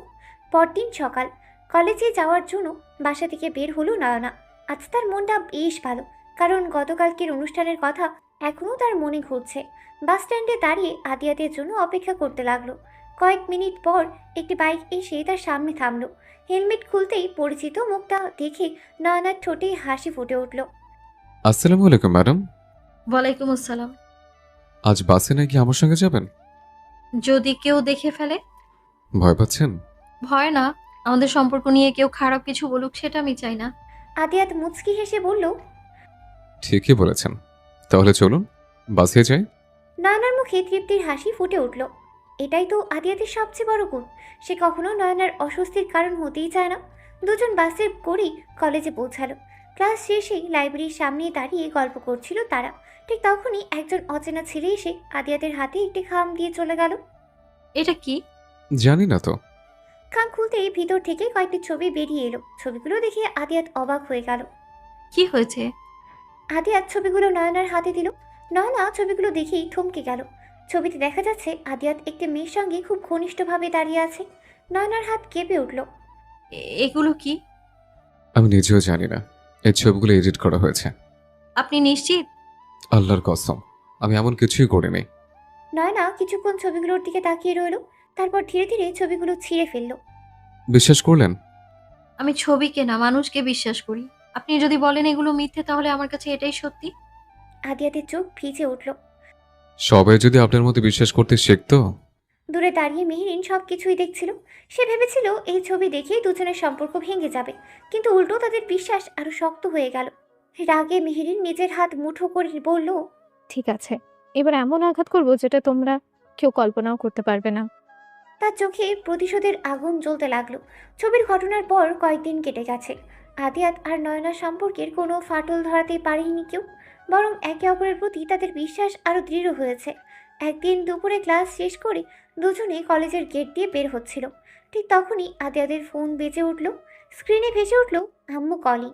পরদিন সকাল, কলেজে যাওয়ার জন্য বাসা থেকে বের হলো নয়না। আজ তার মনটা বেশ ভালো, কারণ গতকালকের অনুষ্ঠানের কথা এখনও তার মনে ঘুরছে। বাস স্ট্যান্ডে দাঁড়িয়ে আদিয়াতের জন্য অপেক্ষা করতে লাগলো। কয়েক মিনিট পর একটি বাইক এসে তার সামনে থামলো। হেলমেট খুলতেই পরিচিত মুখটা দেখে নয়নার ঠোঁটে হাসি ফুটে উঠল। আসসালামু আলাইকুম ম্যাডাম। ওয়ালাইকুম আসসালাম। আজ বাসে নাকি আমার সঙ্গে যাবেন? যদি কেউ দেখে ফেলে? ভয় পাচ্ছেন? ভয় না, আমাদের সম্পর্ক নিয়ে কেউ খারাপ কিছু বলুক সেটা আমি চাই না। আদিয়াত মুচকি হেসে বলল। ঠিকই বলেছেন, তাহলে চলুন বাসে যাই। নয়নার মুখে তৃপ্তির হাসি ফুটে উঠল। এটাই তো আদিয়াতের সবচেয়ে বড় গুণ। সে কখনো নয়নার অস্বস্তির কারণ হতেই চায় না। দুজন বাসে করেই কলেজে পৌঁছালো। ক্লাস শেষেই লাইব্রেরির সামনে দাঁড়িয়ে গল্প করছিল তারা। ঠিক তখনই একজন অচেনা ছেলে এসে আদিয়াতের হাতে একটি খাম দিয়ে চলে গেল। এটা কি? জানি না তো। খাম খুলতেই ভিতর থেকে কয়েকটি ছবি বেরিয়ে এলো। ছবিগুলো দেখে আদিয়াত অবাক হয়ে গেল। কি হয়েছে? আদিয়াত ছবিগুলো নয়নার হাতে দিল। নয়না ছবিগুলো দেখেই থমকে গেল। ছবিতে দেখা যাচ্ছে আদিয়াত একটি মেয়ের সঙ্গে খুব ঘনিষ্ঠভাবে দাঁড়িয়ে আছে। নয়নার হাত কেঁপে উঠল। এগুলো কি? আমি নিজেও জানি না, এই ছবিগুলো এডিট করা হয়েছে। আপনি নিশ্চিত? আল্লাহর কসম, আমি এমন কিছুই করিনি। নয়না কিছুক্ষণ ছবিগুলোর দিকে তাকিয়ে রইল, তারপর ধীরে ধীরে ছবিগুলো ছিঁড়ে ফেলল। বিশ্বাস করলেন? আমি ছবিকে না, মানুষকে বিশ্বাস করি। আপনি যদি বলেন এগুলো মিথ্যে, তাহলে আমার কাছে এটাই সত্যি। আদিয়াতের চোখ ভিজে উঠল। সবাই যদি আপনার মতো বিশ্বাস করতে শিখতো। দূরে দাঁড়িয়ে মেহরিন সব কিছুই দেখছিল। সে ভেবেছিল এই ছবি দেখেই দুজনের সম্পর্ক ভেঙে যাবে, কিন্তু উল্টো তাদের বিশ্বাস আরো শক্ত হয়ে গেল। রাগে মেহরিন নিজের হাত মুঠো করে বলল। ঠিক আছে, এবার এমন আঘাত করব যেটা তোমরা কেউ কল্পনাও করতে পারবে না। তার চোখে প্রতিশোধের আগুন জ্বলতে লাগলো। ছবির ঘটনার পর কয়েকদিন কেটে গেছে। আদিয়াত আর নয়নার সম্পর্কের কোনো ফাটল ধরাতে পারেনি কেউ, বরং একে অপরের প্রতি তাদের বিশ্বাস আরও দৃঢ় হয়েছে। একদিন দুপুরে ক্লাস শেষ করে দুজনে কলেজের গেট দিয়ে বের হচ্ছিল। ঠিক তখনই আদিয়াতের ফোন বেজে উঠল। স্ক্রিনে ভেসে উঠল আম্মু কলি।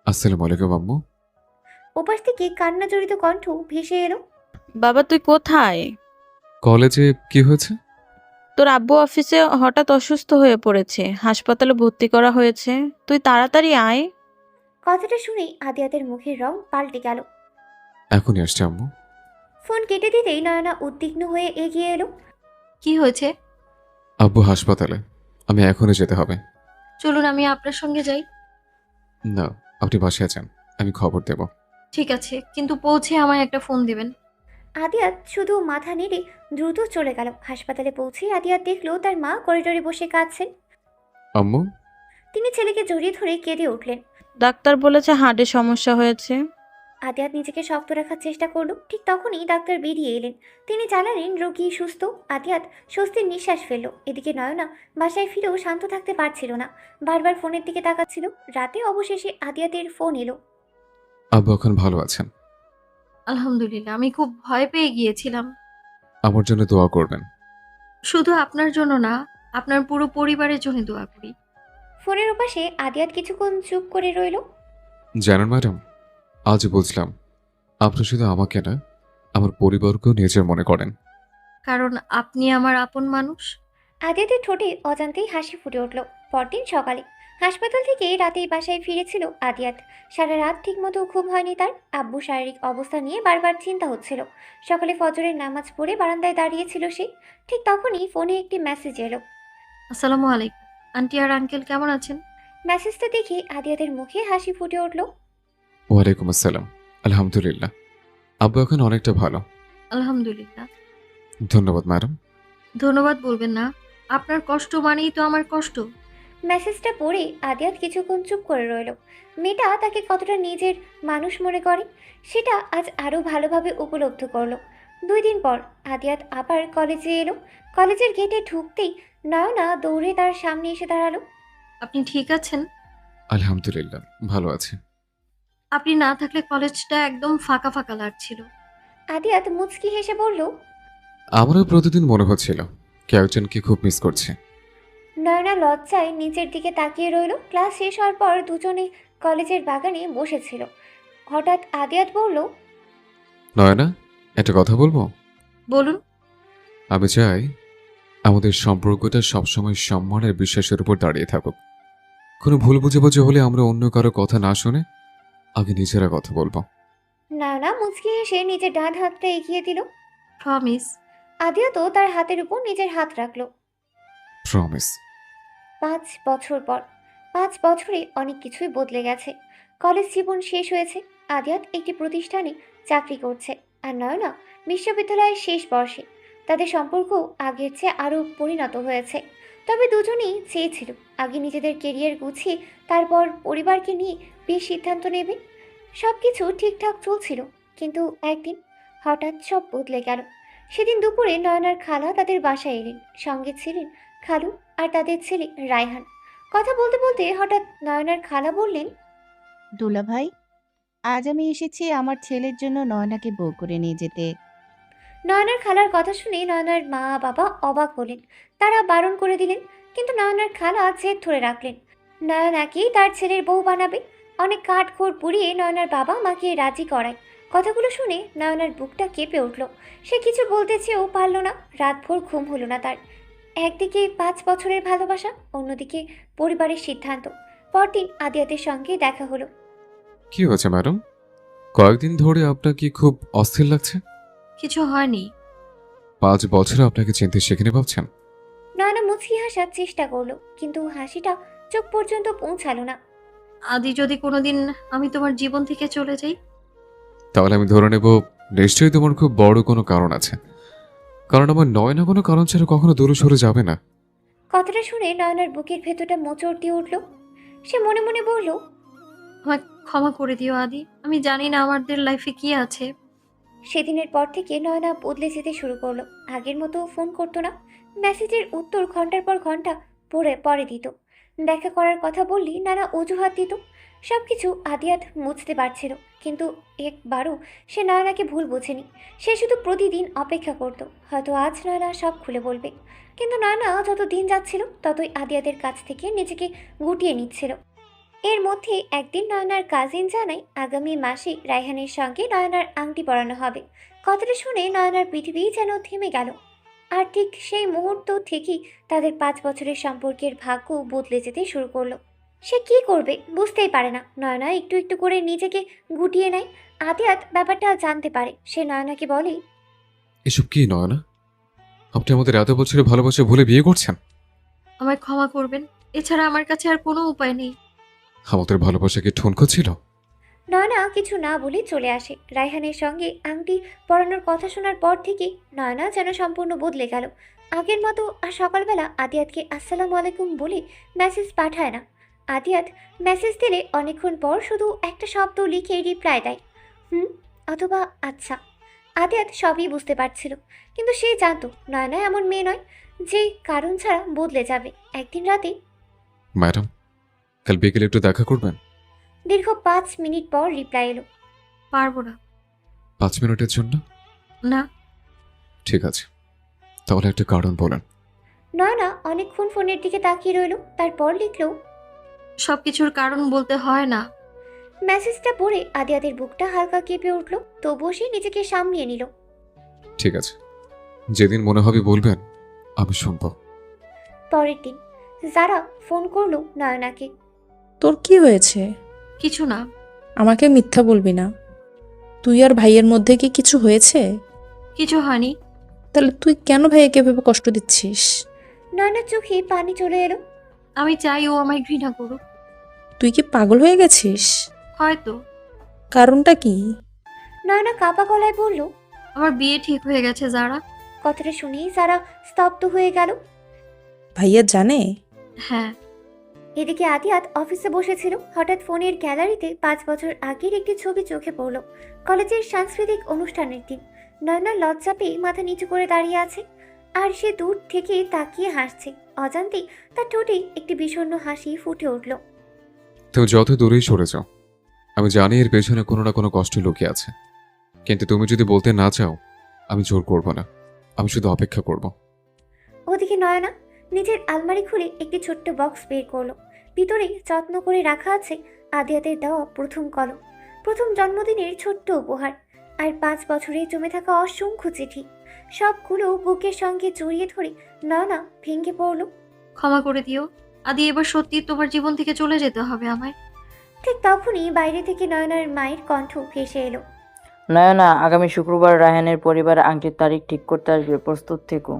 আসসালামু আলাইকুম আম্মু। ওপাশ থেকে কান্না জড়িত কণ্ঠ ভেসে এলো। বাবা তুই কোথায়? কলেজে কি হয়েছে? তোর আব্বু অফিসে হঠাৎ অসুস্থ হয়ে পড়েছে, হাসপাতালে ভর্তি করা হয়েছে, তুই তাড়াতাড়ি আয়। কথাটা শুনেই আদিয়াতের মুখের রং পাল্টে গেল। এখনই আসছে আম্মু। ফোন কেটে দিতেই নয়না উদ্বিগ্ন হয়ে এগিয়ে এলো। কি হয়েছে? আব্বু হাসপাতালে, আমি এখনই যেতে হবে। চলুন আমি আপনার সঙ্গে যাই। না, আপনি বাসায় যান, আমি খবর দেব। ঠিক আছে, কিন্তু পৌঁছে আমায় একটা ফোন দিবেন। আদিয়াত শুধু মাথা নেড়ে দ্রুত চলে গেল। হাসপাতালে পৌঁছে আদিয়াত দেখলো তার মা করিডোরে বসে কাঁদছেন। আম্মু। তিনি ছেলেকে জড়িয়ে ধরে কেঁদে উঠলেন। ডাক্তার বলেছে হার্টে সমস্যা হয়েছে। আদিয়াত নিজেকে শক্ত রাখার চেষ্টা করলো। ঠিক তখনই ডাক্তার বেরিয়ে এলেন। তিনি জানালেন রোগী সুস্থ। আদিয়াত স্বস্তির নিঃশ্বাস ফেলল। এদিকে নয়না বাসায় ফিরেও শান্ত থাকতে পারছিল না, বারবার ফোনের দিকে তাকাচ্ছিল। রাতে অবশেষে আদিয়াতের ফোন এলো। আব্বু এখন ভালো আছেন। আলহামদুলিল্লাহ, আমি খুব ভয় পেয়ে গিয়েছিলাম। আমার জন্য দোয়া করবেন। শুধু আপনার জন্য না, আপনার পুরো পরিবারের জন্য দোয়া করি। ফোনের ওপাশে আদিয়াত কিছুক্ষণ চুপ করে রইল। জানেন ম্যাডাম, আজ বুঝলাম আপনি শুধু আমাকে না, আমার পরিবারকেও নিজের মনে করেন। কারণ আপনি আমার আপন মানুষ। আদিয়াতের ঠোঁটে অজান্তেই হাসি ফুটে উঠল। পরদিন সকালে হাসপাতাল থেকে রাতেই বাসায় ফিরেছিল আদিয়াত। সারা রাত ঠিকমতো ঘুম হয়নি তার। আব্বু শারীরিক অবস্থা নিয়ে বারবার চিন্তা হচ্ছিল। সকালে ফজরের নামাজ পড়ে বারান্দায় দাঁড়িয়েছিল সে। ঠিক তখনই ফোনে একটি মেসেজ এলো। আসসালামু আলাইকুম আন্টি আর আঙ্কেল, কেমন আছেন? মেসেজটা দেখে আদিয়াতের মুখে হাসি ফুটে উঠল। ওয়ালাইকুম আসসালাম। আলহামদুলিল্লাহ, আব্বু এখন অনেকটা ভালো। আলহামদুলিল্লাহ। ধন্যবাদ ম্যাডাম। ধন্যবাদ বলবেন না, আপনার কষ্ট মানেই তো আমার কষ্ট। মেসেজটা পড়ে আদিয়াত কিছুক্ষণ চুপ করে রইল। মেয়েটা তাকে কতটা নিজের মানুষ মনে করে সেটা আজ আরও ভালোভাবে উপলব্ধ করলো। 2 দিন পর আদিয়াত আবার কলেজে এলো। কলেজের গেটে ঢুকতেই নয়না দৌড়ে তার সামনে এসে দাঁড়ালো। আপনি ঠিক আছেন? আলহামদুলিল্লাহ, ভালো আছে। আপনি না থাকলে কলেজটা একদম ফাঁকা ফাঁকা লাগছিল। আদিয়াত মুচকি হেসে বলল। আমারও প্রতিদিন মনে হচ্ছিল কেউ একজনকে খুব মিস করছে। নয়না লজ্জায় নিচের দিকে তাকিয়ে রইল। ক্লাস শেষ হওয়ার পর দুজনে কলেজের বাগানে বসেছিল। হঠাৎ আদিয়াত বলল। নয়না, একটা কথা বলবো? বলুন। আমি চাই আমাদের সম্পর্কটা সবসময় সম্মান আর বিশ্বাসের উপর দাঁড়িয়ে থাকুক। কোনো ভুল বুঝাবুঝি হলে আমরা অন্য কারো কথা না শুনে আগে নিজেরা কথা বলবো। নয়না মুচকি হেসে নিজের ডান হাতটা এগিয়ে দিল। প্রমিস। আদিয়া তো তার হাতের উপর নিজের হাত রাখলো। প্রমিস। 5 বছর পর। 5 বছরে অনেক কিছুই বদলে গেছে। কলেজ জীবন শেষ হয়েছে। আদিয়াত একটি প্রতিষ্ঠানে চাকরি করছে, আর নয়না বিশ্ববিদ্যালয়ের শেষ বর্ষে। তাদের সম্পর্ক আগের চেয়ে আরও পরিণত হয়েছে। তবে দুজনেই চেয়েছিল আগে নিজেদের কেরিয়ার গুছিয়ে তারপর পরিবারকে নিয়ে বিয়ের সিদ্ধান্ত নেবে। সব কিছু ঠিকঠাক চলছিল, কিন্তু একদিন হঠাৎ সব বদলে গেল। সেদিন দুপুরে নয়নার খালা তাদের বাসায় এলেন। সঙ্গে ছিলেন খালু আর তাদের ছেলে রায়হান। কথা বলতে বলতে হঠাৎ নয়নার খালা বললেন, দুলা ভাই, আজ আমি এসেছি আমার ছেলের জন্য নয়নাকে বউ করে নিয়ে যেতে। নয়নার খালার কথা শুনে নয়নার মা বাবা অবাক হলেন। তারা বারণ করে দিলেন, কিন্তু নয়নার খালা জেদ ধরে রাখলেন নয়নাকেই তার ছেলের বউ বানাবে। অনেক কাঠখড় পুড়িয়ে নয়নার বাবা মাকে রাজি করায়। কথাগুলো শুনে নয়নার বুকটা কেঁপে উঠল। সে কিছু বলতে চেয়েও পারল না। রাতভর ঘুম হলো না তার। একদিকে 5 বছরের ভালোবাসা, অন্যদিকে পরিবারের সিদ্ধান্ত। পরদিন আদিয়াতের সঙ্গে দেখা হলো। কি হয়েছে ম্যাডাম? কয়েকদিন ধরে আপনাকে খুব অস্থির লাগছে। কিছু হয়নি। 5 বছরে আপনাকে চিনতে শিখিনি ভাবছেন? নয়না মুচকি হাসার চেষ্টা করলো, কিন্তু হাসিটা চোখ পর্যন্ত পৌঁছালো না। আদি, যদি কোনোদিন আমি তোমার জীবন থেকে চলে যাই? তাহলে আমি ধরে নেব নিশ্চয়ই তোমার খুব বড় কোনো কারণ আছে, কারণ আমার নয়না কোনো কারণ ছাড়া কখনো দূরে সরে যাবে না। কথাটা শুনে নয়নার বুকের ভেতরটা মোচড় দিয়ে উঠল। সে মনে মনে বলল, আমায় ক্ষমা করে দিও আদি। আমি জানি না আমাদের লাইফে কি আছে। সেদিনের পর থেকে নয়না বদলে যেতে শুরু করলো। আগের মতো ফোন করতো না। মেসেজের উত্তর ঘন্টার পর ঘন্টা পরে দিত। দেখা করার কথা বললি নানা অজুহাত দিত। সব কিছু আদিয়াত মুছতে পারছিল, কিন্তু একবারও সে নয়নাকে ভুল বোঝেনি। সে শুধু প্রতিদিন অপেক্ষা করত, হয়তো আজ নয়না সব খুলে বলবে। কিন্তু নয়না যত দিন যাচ্ছিল ততই আদিয়াতের কাছ থেকে নিজেকে গুটিয়ে নিচ্ছিল। এর মধ্যে একদিন নয়নার কাজিন জানায় আগামী মাসে রায়হানের সঙ্গে নয়নার আংটি পরানো হবে। কথাটা শুনে নয়নার পৃথিবী যেন থেমে গেল। আর ঠিক সেই মুহূর্ত থেকেই তাদের 5 বছরের সম্পর্কের ভাগ্য বদলে যেতে শুরু করলো। সে কি করবে বুঝতেই পারে না। নয়না একটু একটু করে নিজেকে গুটিয়ে নেয়। আদিয়াত ব্যাপারটা জানতে পারে। সে নয়নাকে বলে, এসব কি নয়না? আপনি আমাদের এত বছরের ভালোবাসা ভুলে বিয়ে করছেন? আমায় ক্ষমা করবেন, এছাড়া আমার কাছে আর কোনো উপায় নেই। আমাদের ভালোবাসা কি ঠুনকো ছিল? নয়না কিছু না বলে চলে আসে। রায়হানের সঙ্গে আংটি পরানোর কথা শোনার পর থেকে নয়না যেন সম্পূর্ণ বদলে গেল। আগের মতো আর সকালবেলা আদিয়াতকে আসসালামু আলাইকুম বলে মেসেজ পাঠায় না। আদিয়াত মেসেজ দিলে অনেকক্ষণ পর শুধু একটা শব্দ লিখে রিপ্লাই দেয়, হুম অথবা আচ্ছা। আদিয়াত সবই বুঝতে পারছিল, কিন্তু সে জানতো নয়না এমন মেয়ে নয় যে কারণ ছাড়া বদলে যাবে। একদিন রাতে ম্যাডাম, কাল বিকেলে একটু দেখা করবেন? দীর্ঘ 5 মিনিট পর রিপ্লাই এলো, পারবো না। 5 মিনিটের জন্য? না। ঠিক আছে, তাহলে একটা কারণ বলেন। নয়না অনেকক্ষণ ফোনের দিকে তাকিয়ে রইল। তারপর লিখলো, সবকিছুর কারণ বলতে হয় না। মেসেজটা পড়ে আদিয়াতের বুকটা হালকা কেঁপে উঠল। তবুও সে নিজেকে সামলিয়ে নিল। ঠিক আছে, যেদিন মনে হবে বলবেন, আমি শুনবো। পরের দিন যারা ফোন করলো নয়নাকে। তোর কি হয়েছে? কিছু না। আমাকে মিথ্যা বলবি না। তুই আর ভাইয়ের মধ্যে কি কিছু হয়েছে? কিছু হয়নি। তাহলে তুই কেন ভাইয়াকে এভাবে কষ্ট দিচ্ছিস? নয়নার চোখে পানি চলে এলো। আমি চাই ও আমায় ঘৃণা করুক। তুই কি পাগল হয়ে গেছিস? হয়তো। কারণটা কি? নয়না কাপা গলায় বলল, আমার বিয়ে ঠিক হয়ে গেছে যারা। কথাটা শুনেই যারা স্তব্ধ হয়ে গেল। ভাইয়া জানে? হ্যাঁ। এদিকে আদিয়াত অফিসে বসেছিল। হঠাৎ ফোনের গ্যালারিতে 5 বছর আগের একটি ছবি চোখে পড়ল। কলেজের সাংস্কৃতিক অনুষ্ঠানের দিন। নয়না লজ্জা পেয়ে মাথা নিচু করে দাঁড়িয়ে আছে, আর সে দূর থেকে তাকিয়ে হাসছে। অজান্তেই তার ঠোঁটে একটি বিষণ্ণ হাসি ফুটে উঠল। তুমি যত দূরেই সরে যাও, আমি জানি এর পেছনে কোনো না কোনো কষ্ট লুকিয়ে আছে, কিন্তু তুমি যদি বলতে না চাও আমি জোর করব না। আমি শুধু অপেক্ষা করব। ওদিকে নয়না নিজের আলমারি খুলে একটি ছোট্ট বক্স বের করলো। ভিতরে যত্ন করে রাখা আছে আদিয়াতের দেওয়া প্রথম কলম, প্রথম জন্মদিনের ছোট্ট উপহার। আর 5 বছরে জমে থাকা অসংখ্য চিঠি, সবগুলো বুকের সঙ্গে জড়িয়ে ধরে নয়না ভেঙে পড়ল। ক্ষমা করে দিও আদি, এবার সত্যি তোমার জীবন থেকে চলে যেতে হবে আমায়। ঠিক তখনই বাইরে থেকে নয়নার মায়ের কণ্ঠ ভেসে এলো। নয়না, আগামী শুক্রবার রায়হানের পরিবার আংটির তারিখ ঠিক করতে আসবে, প্রস্তুত থেকো।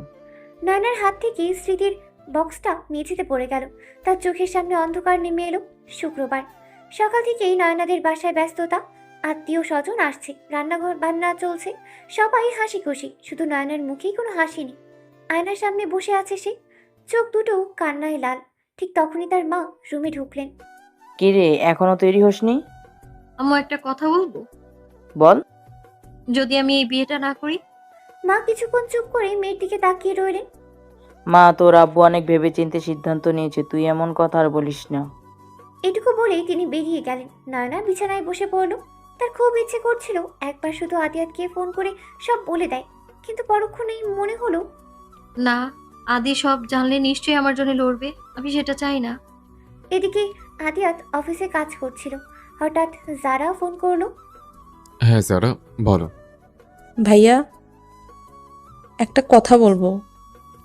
নয়নার হাত থেকে স্মৃতির বক্সটা মেঝেতে পড়ে গেল। তার চোখের সামনে অন্ধকার নেমে এলো। শুক্রবার সকাল থেকেই নয়নাদের বাসায় ব্যস্ততা, আত্মীয় স্বজন আসছে, রান্নাঘর বান্না চলছে, সবাই হাসি খুশি, শুধু নয়নার মুখেই কোনো হাসি নেই। আয়নার সামনে বসে আছে সে, চোখ দুটো কান্নায় লাল। ঠিক তখনই তার মা রুমে ঢুকলেন। কি রে, এখনো তৈরি হসনি? আম্মু, একটা কথা বলবো? বল। যদি আমি এই বিয়েটা না করি? মা কিছুক্ষণ চুপ করে মেয়ের দিকে তাকিয়ে রইলেন। মা, তোর আব্বু অনেক ভেবেচিন্তে সিদ্ধান্ত নিয়েছে, তুই এমন কথা আর বলিস না। এটুকু বলেই তিনি বেরিয়ে গেলেন। নয়না বিছানায় বসে পড়ল। তার খুব ইচ্ছে করছিল একবার শুধু আদিয়াতকে ফোন করে সব বলে দেয়, কিন্তু পরক্ষণেই মনে হলো না, আদি সব জানলে নিশ্চয়ই আমার জন্য লড়বে, আমি সেটা চাই না। এদিকে আদিয়াত অফিসে কাজ করছিল। হঠাৎ জারা ফোন করলো। হ্যাঁ যারা, বলো। ভাইয়া, একটা কথা বলবো,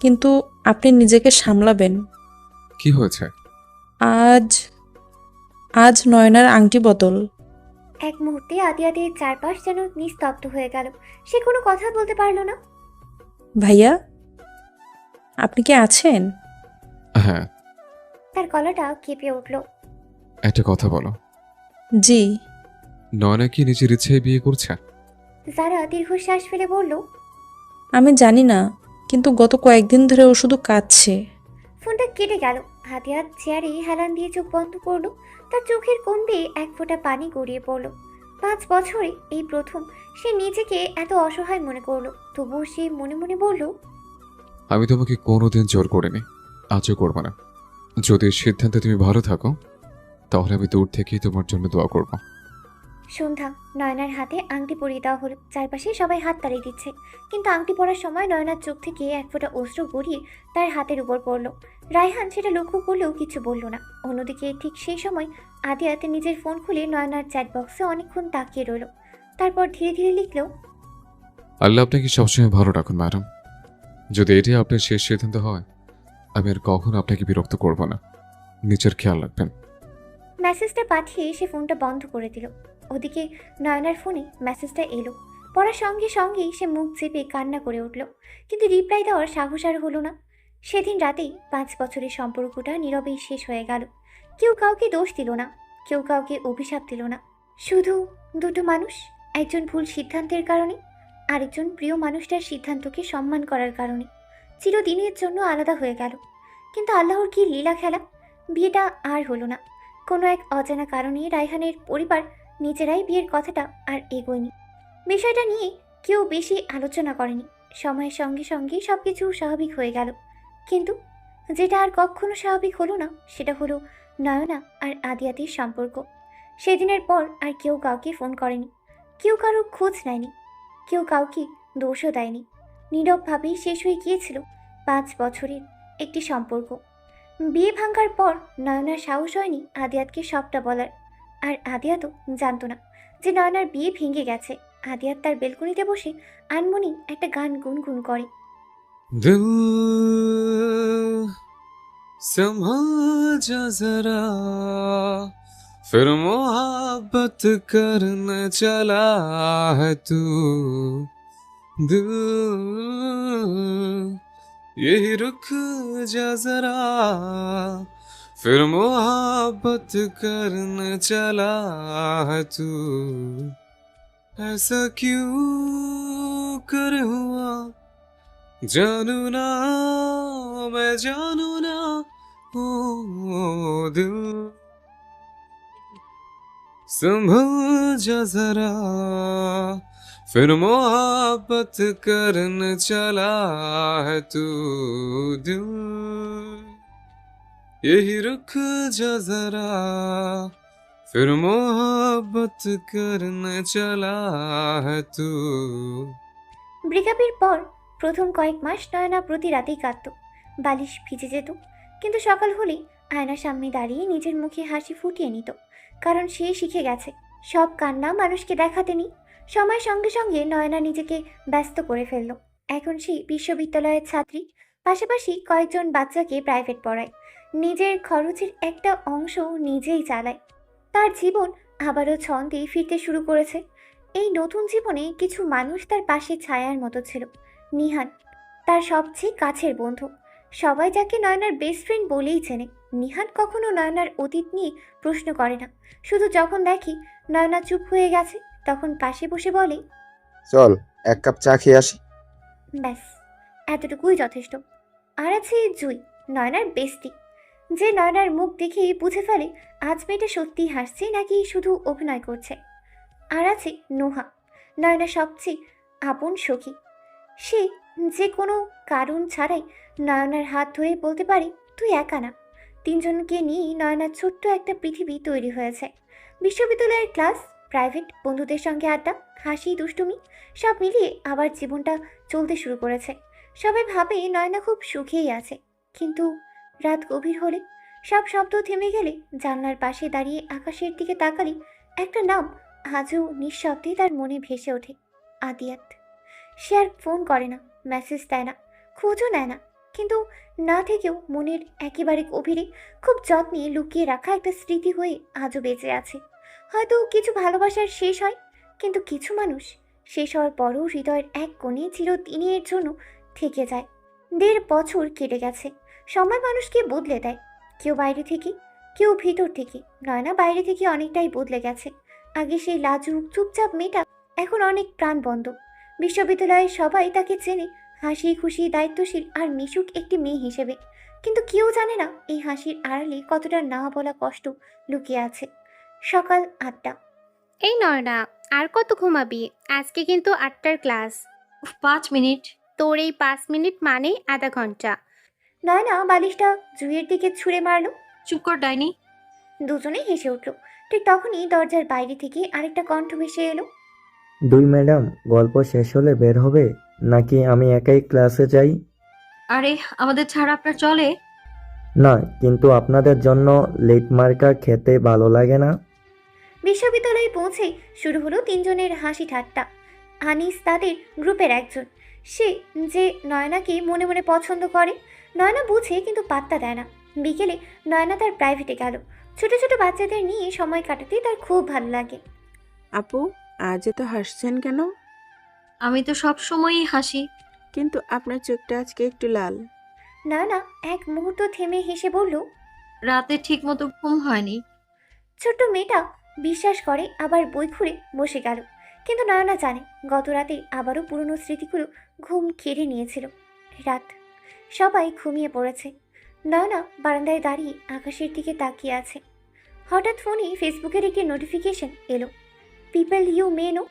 কিন্তু আপনি নিজেকে সামলাবেন। কি হয়েছে? আজ আজ নয়নার আংটি বদল। এক মুহূর্তে আদিয়াতের চারপাশ যেন নিস্তব্ধ হয়ে গেল। সে কোনো কথা বলতে পারলো না। ভাইয়া, আপনি কি আছেন? হ্যাঁ। তার গলাটা কেঁপে উঠল। একটা কথা বলো। জি। নয়না কি নিজের ইচ্ছায় বিয়ে করছে? জারা দীর্ঘশ্বাস ফেলে বলল, আমি জানি না, কিন্তু গত কয়েকদিন ধরে ও শুধু কাঁদছে। ফোনটা কেটে গেল। আদিয়াত চেয়ারে হেলান দিয়ে চোখ বন্ধ করলো। তার চোখের কোণ বেয়ে এক ফোঁটা পানি গড়িয়ে পড়ল। 5 বছরে এই প্রথম সে নিজেকে এত অসহায় মনে করলো। তবুও সে মনে মনে বলল, আমি তোমাকে কোনোদিন জোর করিনি, আজও করবো না। যদি এই সিদ্ধান্তে তুমি ভালো থাকো, তাহলে আমি দূর থেকেই তোমার জন্য দোয়া করব। সন্ধ্যা। নয়নার হাতে আংটি পরিয়ে দেওয়া হলো। চারপাশে সবাই হাত তাড়িয়ে দিচ্ছে, কিন্তু আংটি পরার সময় নয়নার চোখ থেকে এক ফোঁটা অশ্রু গড়িয়ে তার হাতের উপর পড়লো। রায়হান সেটা লক্ষ্য করলেও কিছু বলল না। অন্যদিকে ঠিক সেই সময় আদিয়াতে নিজের ফোন খুলে নয়নার চ্যাট বক্সে অনেকক্ষণ তাকিয়ে রইল। তারপর ধীরে ধীরে লিখল, আল্লাহ আপনাকে সবসময় ভালো রাখুন ম্যাডাম। যদি এটাই আপনার শেষ সিদ্ধান্ত হয়, আমি আর কখনো আপনাকে বিরক্ত করব না। নিজের খেয়াল রাখবেন। মেসেজটা পাঠিয়ে সে ফোনটা বন্ধ করে দিল। ওদিকে নয়নার ফোনে মেসেজটা এলো। পড়ার সঙ্গে সঙ্গেই সে মুখ চেপে কান্না করে উঠল, কিন্তু রিপ্লাই দেওয়ার সাহস আর হলো না। সেদিন রাতেই 5 বছরের সম্পর্কটা নীরবেই শেষ হয়ে গেল। কেউ কাউকে দোষ দিল না, কেউ কাউকে অভিশাপ দিল না। শুধু দুটো মানুষ, একজন ভুল সিদ্ধান্তের কারণে, আরেকজন প্রিয় মানুষটার সিদ্ধান্তকে সম্মান করার কারণে চিরদিনের জন্য আলাদা হয়ে গেল। কিন্তু আল্লাহর কি লীলা খেলা! বিয়েটা আর হলো না। কোনো এক অজানা কারণে রায়হানের পরিবার নিজেরাই বিয়ের কথাটা আর এগোয়নি। বিষয়টা নিয়ে কেউ বেশি আলোচনা করেনি। সময়ের সঙ্গে সঙ্গে সব কিছু স্বাভাবিক হয়ে গেল। কিন্তু যেটা আর কখনো স্বাভাবিক হলো না, সেটা হলো নয়না আর আদিয়াতির সম্পর্ক। সেদিনের পর আর কেউ কাউকে ফোন করেনি, কেউ কারো খোঁজ নেয়নি, কেউ কাউকে দোষও দেয়নি। নীরবভাবেই শেষ হয়ে গিয়েছিল 5 বছরের একটি সম্পর্ক। বিয়ে ভাঙার পর নয়নার সাহস হয়নি আদিয়াতকে সবটা বলার। আর আদিয়াতও জানতো না যে নয়নার বিয়ে ভেঙে গেছে। আদিয়াত তার বেলকনিতে বসে আনমনি একটা গান গুনগুন করে। दिल संभल जा जरा, फिर मोहब्बत करने चला है तू। दिल यही रुक जा जरा, फिर मोहब्बत करने चला है तू। ऐसा क्यों कर हुआ जानू ना, मैं जानू ना, ओ दिल संभल जा जरा, फिर मोहब्बत करने चला है तू। दिल यही रुक जा जरा, फिर मोहब्बत करने चला है तू। ব্রেকআপের পর প্রথম কয়েক মাস নয়না প্রতি রাতেই কাঁদত। বালিশ ভিজে যেত, কিন্তু সকাল হলেই আয়নার সামনে দাঁড়িয়ে নিজের মুখে হাসি ফুটিয়ে নিত। কারণ সে শিখে গেছে সব কান্না মানুষকে দেখাতে নেই, সময়ের সঙ্গে সঙ্গে নয়না নিজেকে ব্যস্ত করে ফেলল। এখন সে বিশ্ববিদ্যালয়ের ছাত্রী, পাশাপাশি কয়েকজন বাচ্চাকে প্রাইভেট পড়ায়, নিজের খরচের একটা অংশ নিজেই চালায়। তার জীবন আবারও ছন্দে ফিরতে শুরু করেছে। এই নতুন জীবনে কিছু মানুষ তার পাশে ছায়ার মতো ছিল। নিহান তার সবচেয়ে কাছের বন্ধু, সবাই যাকে নয়নার বেস্ট ফ্রেন্ড বলেই চেনে। নিহান কখনো নয়নার অতীত নিয়ে প্রশ্ন করে না, শুধু যখন দেখি নয়না চুপ হয়ে গেছে তখন পাশে বসে বলে, চল এক কাপ চা খেয়ে আসি। ব্যাস এতটুকুই যথেষ্ট। আর আছে জুই, নয়নার বেস্টি, যে নয়নার মুখ দেখেই বুঝে ফেলে আজ মেয়েটা সত্যিই হাসছে নাকি শুধু অভিনয় করছে। আর আছে নোহা, নয়নার সবচেয়ে আপন সখী, সে যে কোনো কারণ ছাড়াই নয়নার হাত ধরে বলতে পারে তুই একা না। তিনজনকে নিয়েই নয়নার ছোট্ট একটা পৃথিবী তৈরি হয়েছে। বিশ্ববিদ্যালয়ের ক্লাস, প্রাইভেট বন্ধুদের সঙ্গে আড্ডা, হাসি, দুষ্টুমি, সব মিলিয়ে আবার জীবনটা চলতে শুরু করেছে। সবাই ভাবে নয়না খুব সুখেই আছে, কিন্তু রাত গভীর হলে, সব শব্দ থেমে গেলে, জানলার পাশে দাঁড়িয়ে আকাশের দিকে তাকালে একটা নাম আজও নিঃশব্দে তার মনে ভেসে ওঠে, আদিয়াত। সে আর ফোন করে না, মেসেজ দেয় না, খোঁজও নেয় না, কিন্তু না থেকেও মনের একেবারে গভীরে খুব যত্নে লুকিয়ে রাখা একটা স্মৃতি হয়ে আজও বেঁচে আছে। হয়তো কিছু ভালোবাসার শেষ হয়, কিন্তু কিছু মানুষ শেষ হওয়ার পরও হৃদয়ের এক কোণে চিরদিনের জন্য থেকে যায়। 1.5 বছর কেটে গেছে। সময় মানুষকে বদলে দেয়, কেউ বাইরে থেকে, কেউ ভিতর থেকে। নয়না বাইরে থেকে অনেকটাই বদলে গেছে। আগে সেই লাজুক চুপচাপ মেয়েটা এখন অনেক প্রাণবন্ত। বিশ্ববিদ্যালয়ের সবাই তাকে চেনে হাসি খুশি, দায়িত্বশীল আর মিশুক একটি মেয়ে হিসেবে, কিন্তু কেউ জানে না এই হাসির আড়ালে কতটা না বলা কষ্ট লুকিয়ে আছে। সকাল 8টা। এই নয়না, আর কত ঘুমাবি? আজকে কিন্তু 8টার ক্লাস। 5 মিনিট। তোর এই 5 মিনিট মানে আধা ঘন্টা। নয়না বালিশটা জুইয়ের দিকে ছুঁড়ে মারলো। চুপ কর ডাইনি। দুজনেই হেসে উঠল। ঠিক তখনই দরজার বাইরে থেকে আরেকটা কণ্ঠ ভেসে এলো। দুই ম্যাডাম, গল্প শেষ হলে বের হবে নাকি আমি একাই ক্লাসে যাই? আরে আমাদের ছাড়া আপনার চলে? না, কিন্তু আপনাদের জন্য লেট মার্কা খেতে ভালো লাগে না? বিশ্ববিদ্যালয়ে পৌঁছে শুরু হলো তিনজনের হাসি ঠাট্টা। আনিস তাদের গ্রুপের একজন, সে যে নয়নাকে মনে মনে পছন্দ করে। নয়না বুঝে কিন্তু পাত্তা দেয় না। বিকেলে নয়না তার প্রাইভেটে গেল। ছোট ছোট বাচ্চাদের নিয়ে সময় কাটাতে তার খুব ভালো লাগে। আপু, আজ এত হাসছেন কেন? আমি তো সব সময়ই হাসি। কিন্তু আপনার চোখটা আজকে একটু লাল। নয়না এক মুহূর্ত থেমে হেসে বলল, রাতে ঠিক মতো ঘুম হয়নি। ছোট্ট মেয়েটা বিশ্বাস করে, আবার বই খুলে বসে গেল। কিন্তু নয়না জানে গত রাতে আবারও পুরনো স্মৃতিগুলো ঘুম কেড়ে নিয়েছিল। রাত, সবাই ঘুমিয়ে পড়েছে। নয়না বারান্দায় দাঁড়িয়ে আকাশের দিকে তাকিয়ে আছে। হঠাৎ ফোনে ফেসবুকের একটি নোটিফিকেশন এলো, people you may know.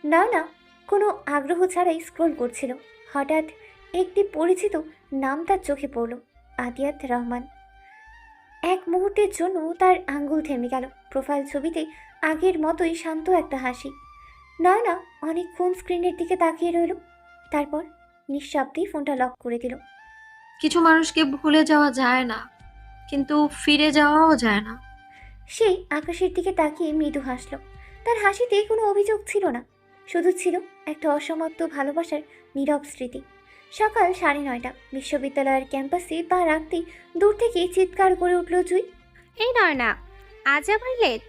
Nayana কোনো আগ্রহ ছাড়াই স্ক্রোল করছিল। হঠাৎ একটি পরিচিত নাম তার চোখে পড়ল, আদিয়াত রহমান। এক মুহূর্তের জন্য তার আঙ্গুল থেমে গেল। প্রোফাইল ছবিতে আগের মতোই শান্ত একটা হাসি। নয়না অনেকক্ষণ স্ক্রিনের দিকে তাকিয়ে রইল, তারপর নিঃশব্দেই ফোনটা লক করে দিল। কিছু মানুষকে ভুলে যাওয়া যায় না, কিন্তু ফিরে যাওয়াও যায় না। সে আকাশের দিকে তাকিয়ে মৃদু হাসল। তার হাসিতে কোনো অভিযোগ ছিল না, শুধু ছিল একটা অসমাপ্ত ভালোবাসার নীরব স্মৃতি। সকাল 9:30। বিশ্ববিদ্যালয়ের ক্যাম্পাসে পা রাখতেই দূর থেকে চিৎকার করে উঠল জুই। এই নয়না, আজ আবার লেট?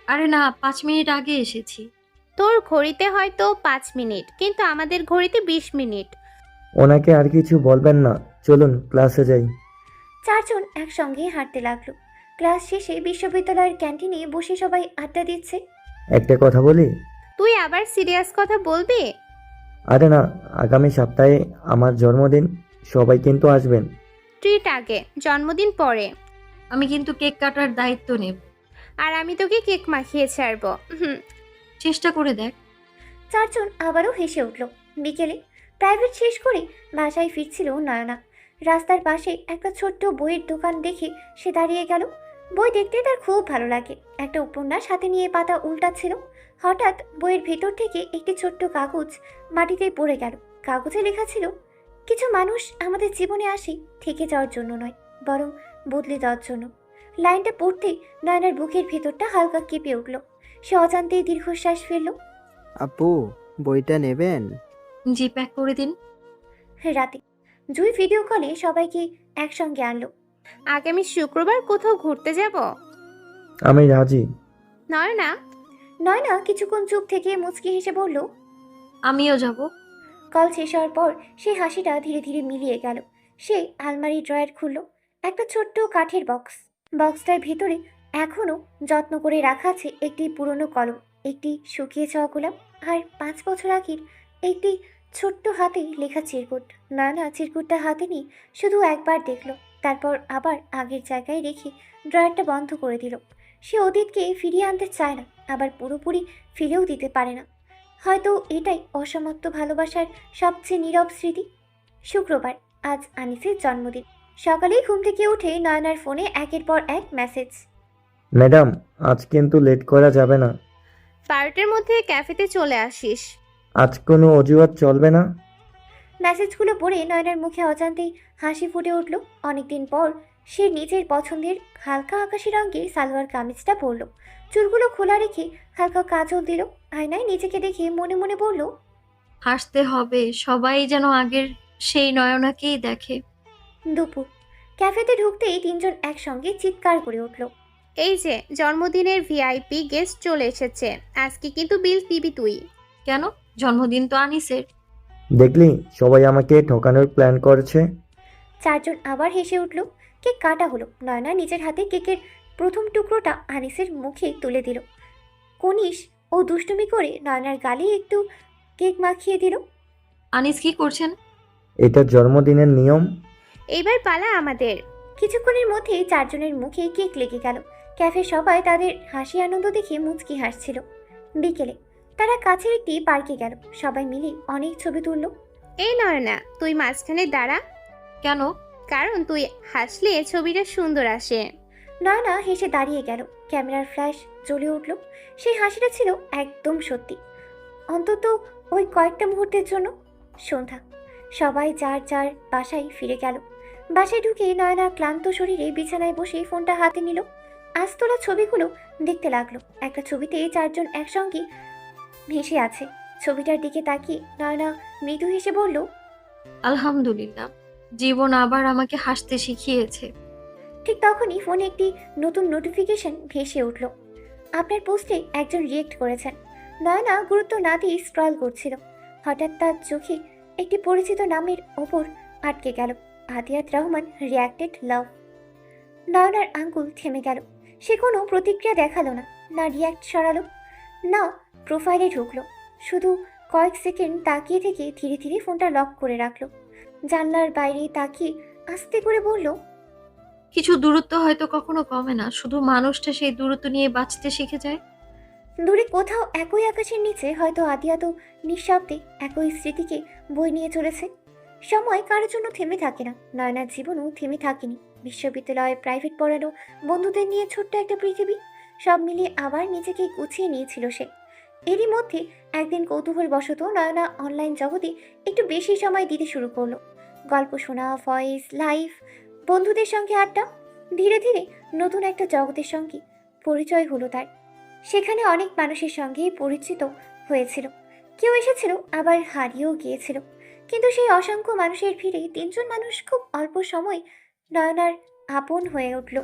আরে না, 5 মিনিট আগে এসেছি। তোর ঘড়িতে হয়তো 5 মিনিট, কিন্তু আমাদের ঘড়িতে 20 মিনিট। ওনাকে আর কিছু বলবেন না, চলুন ক্লাসে যাই। চারজন একসঙ্গে হাঁটতে লাগলো। ক্লাস শেষে বিশ্ববিদ্যালয়ের ক্যান্টিনে বসে সবাই আড্ডা দিচ্ছে। একটা কথা বলি? তুই আবার সিরিয়াস কথা বলবি? আরে না, আগামী সপ্তাহে আমার জন্মদিন, সবাই কিন্তু আসবেন। ট্রিট আগে, জন্মদিন পরে। আমি কিন্তু কেক কাটার দায়িত্ব নেব। আর আমি তোকে কেক মাখিয়ে ছাড়বো। চেষ্টা করে দেখ। চারজন আবারও হেসে উঠল। বিকেলে প্রাইভেট শেষ করে বাসায় ফিরছিল নয়না। রাস্তার পাশে একটা ছোট্ট বইয়ের দোকান দেখে সে দাঁড়িয়ে গেল। বই দেখতে তার খুব ভালো লাগে। একটা উপন্যাস হাতে নিয়ে পাতা উল্টাচ্ছিল। হঠাৎ বইয়ের ভেতর থেকে একটি ছোট্ট কাগজ মাটিতে পড়ে গেল। কাগজে লেখা ছিল, কিছু মানুষ আমাদের জীবনে আসে থেকে যাওয়ার জন্য নয়, বরং বদলে দেওয়ার জন্য। লাইনটা পড়তেই নয়নার বুকের ভেতরটা হালকা কেঁপে উঠল। সে অজান্তেই দীর্ঘশ্বাস ফেলল। আপু, বইটা নেবেন? জি, প্যাক করে দিন। রাতে জুই ভিডিও কলে সবাইকে একসঙ্গে আনলো। আগামী শুক্রবার কোথাও ঘুরতে যাব? আমি রাজি। নয়না? নয়না কিছুক্ষণ চুপ থেকে মুচকি হেসে বলল, আমিও যাব। কল শেষ হওয়ার পর সেই হাসিটা ধীরে ধীরে মিলিয়ে গেল। সে আলমারি ড্রয়ার খুলল। একটা ছোট্ট কাঠের বক্স। বক্সটার ভিতরে এখনো যত্ন করে রাখা আছে একটি পুরনো কলম, একটি শুকিয়ে যাওয়া গোলাপ, আর 5 বছর আগের একটি ছোট্ট হাতে লেখা চিরকুট। নয়না চিরকুটটা হাতে নিয়ে শুধু একবার দেখলো, তারপর আবার আগের জায়গায় রেখে ড্রয়ারটা বন্ধ করে দিল। সে অতীতকে ফিরিয়ে আনতে চায় না, আবার পুরোপুরি ফিরেও দিতে পারে না। হয়তো এটাই অসমাপ্ত ভালোবাসার সবচেয়ে নীরব স্মৃতি। শুক্রবার, আজ আনিসের জন্মদিন। সকালেই ঘুম থেকে উঠে নয়নার ফোনে একের পর এক মেসেজ। ম্যাডাম, আজ কিন্তু লেট করা যাবে না। 12টার মধ্যে ক্যাফেতে চলে আসিস। আজ কোনো অজুহাত চলবে না। মেসেজগুলো পড়ে নয়নার মুখে অজান্তেই হাসি ফুটে উঠল। অনেকদিন পর সে নিজের পছন্দের হালকা আকাশি রঙের সালোয়ার কামিজটা পরল। চুলগুলো খোলা রেখে হালকা কাজল দিল। আয়নায় নিজেকে দেখে মনে মনে বলল, হাসতে হবে, সবাই যেন আগের সেই নয়নাকেই দেখে। দুপুর। ক্যাফেতে ঢুকতেই তিনজন একসঙ্গে চিৎকার করে উঠল। এই যে জন্মদিনের ভিআইপি গেস্ট চলে এসেছে, আজকে কিন্তু বিল দিবি তুই। কেন? জন্মদিন তো আনিসের। দেখলি, সবাই আমাকে ঠকানোর প্ল্যান করেছে। চারজন আবার হেসে উঠল। কেক কাটা হলো। নয়না নিজের হাতে কেকের প্রথম টুকরোটা আনিসের মুখে তুলে দিল। কনিশ ও দুষ্টুমি করে নয়নার গালে একটু কেক মাখিয়ে দিল। আনিস কি করছেন? এটা জন্মদিনের নিয়ম। এইবার পালা আমাদের। কিছুক্ষণের মধ্যেই চারজনের মুখে কেক লেগে গেল। ক্যাফে সবাই তাদের হাসি আনন্দ দেখে মুচকি হাসছিল। বিকেলে তারা কাছের একটি পার্কে গেল। সবাই মিলে অনেক ছবি তুলল। এই নয়না, তুই মাঝখানে দাঁড়া। কেন? কারণ তুই হাসলে ছবিটা সুন্দর আসে। নয়না হেসে দাঁড়িয়ে গেল। ক্যামেরার ফ্ল্যাশ জ্বলে উঠল। সেই হাসিটা ছিল একদম সত্যি, অন্তত ওই কয়েকটা মুহূর্তের জন্য। সন্ধ্যা। সবাই যার যার বাসায় ফিরে গেল। বাসায় ঢুকে নয়না ক্লান্ত শরীরে বিছানায় বসে ফোনটা হাতে নিল। আজ তোলা ছবিগুলো দেখতে লাগলো। একটা ছবিতে চারজন একসঙ্গে ভেসে আছে। ছবিটার দিকে তাকিয়ে নয়না মৃদু হেসে বলল, আলহামদুলিল্লাহ, জীবন আবার আমাকে হাসতে শিখিয়েছে। ঠিক তখনই ফোনে একটি নতুন নোটিফিকেশন ভেসে উঠল। আপনার পোস্টে একজন রিয়েক্ট করেছেন। নয়না গুরুত্ব না দিয়ে স্ক্রল করছিল। হঠাৎ তার চোখে একটি পরিচিত নামের ওপর আটকে গেল। আদিয়াত রহমান রিয়াক্টেড লাভ। নয়নার আঙ্গুল থেমে গেল। সে কোনো প্রতিক্রিয়া দেখালো না, না রিয়াক্ট সরালো, না প্রোফাইলে ঢুকলো। শুধু কয়েক সেকেন্ড তাকিয়ে থেকে ধীরে ধীরে ফোনটা লক করে রাখলো। জানলার বাইরে তাকিয়ে আস্তে করে বলল, কিছু দূরত্ব হয়তো কখনো কমে না, শুধু মানুষটা সেই দূরত্ব নিয়ে বাঁচতে শিখে যায়। দূরে কোথাও একই আকাশের নিচে হয়তো আদিয়াত নিঃশব্দে একই স্মৃতিকে বই নিয়ে চলেছে। সময় কারোর জন্য থেমে থাকে না। নয়নার জীবনও থেমে থাকেনি। বিশ্ববিদ্যালয়ে প্রাইভেট পড়ানো, বন্ধুদের নিয়ে ছোট্ট একটা পৃথিবী, সব মিলিয়ে আবার নিজেকে গুছিয়ে নিয়েছিল সে। এরই মধ্যে একদিন কৌতূহলবশত নয়না অনলাইন জগতে একটু বেশি সময় দিতে শুরু করলো। গল্প শোনা, ভয়েস, লাইভ, বন্ধুদের সঙ্গে আড্ডা। ধীরে ধীরে নতুন একটা জগতের সঙ্গে পরিচয় হলো তার। সেখানে অনেক মানুষের সঙ্গে পরিচিত হয়েছিল। কেউ এসেছিল, আবার হারিয়েও গিয়েছিল। কিন্তু সেই অসংখ্য মানুষের ভিড়ে তিনজন মানুষ খুব অল্প সময় নয়নার আপন হয়ে উঠল।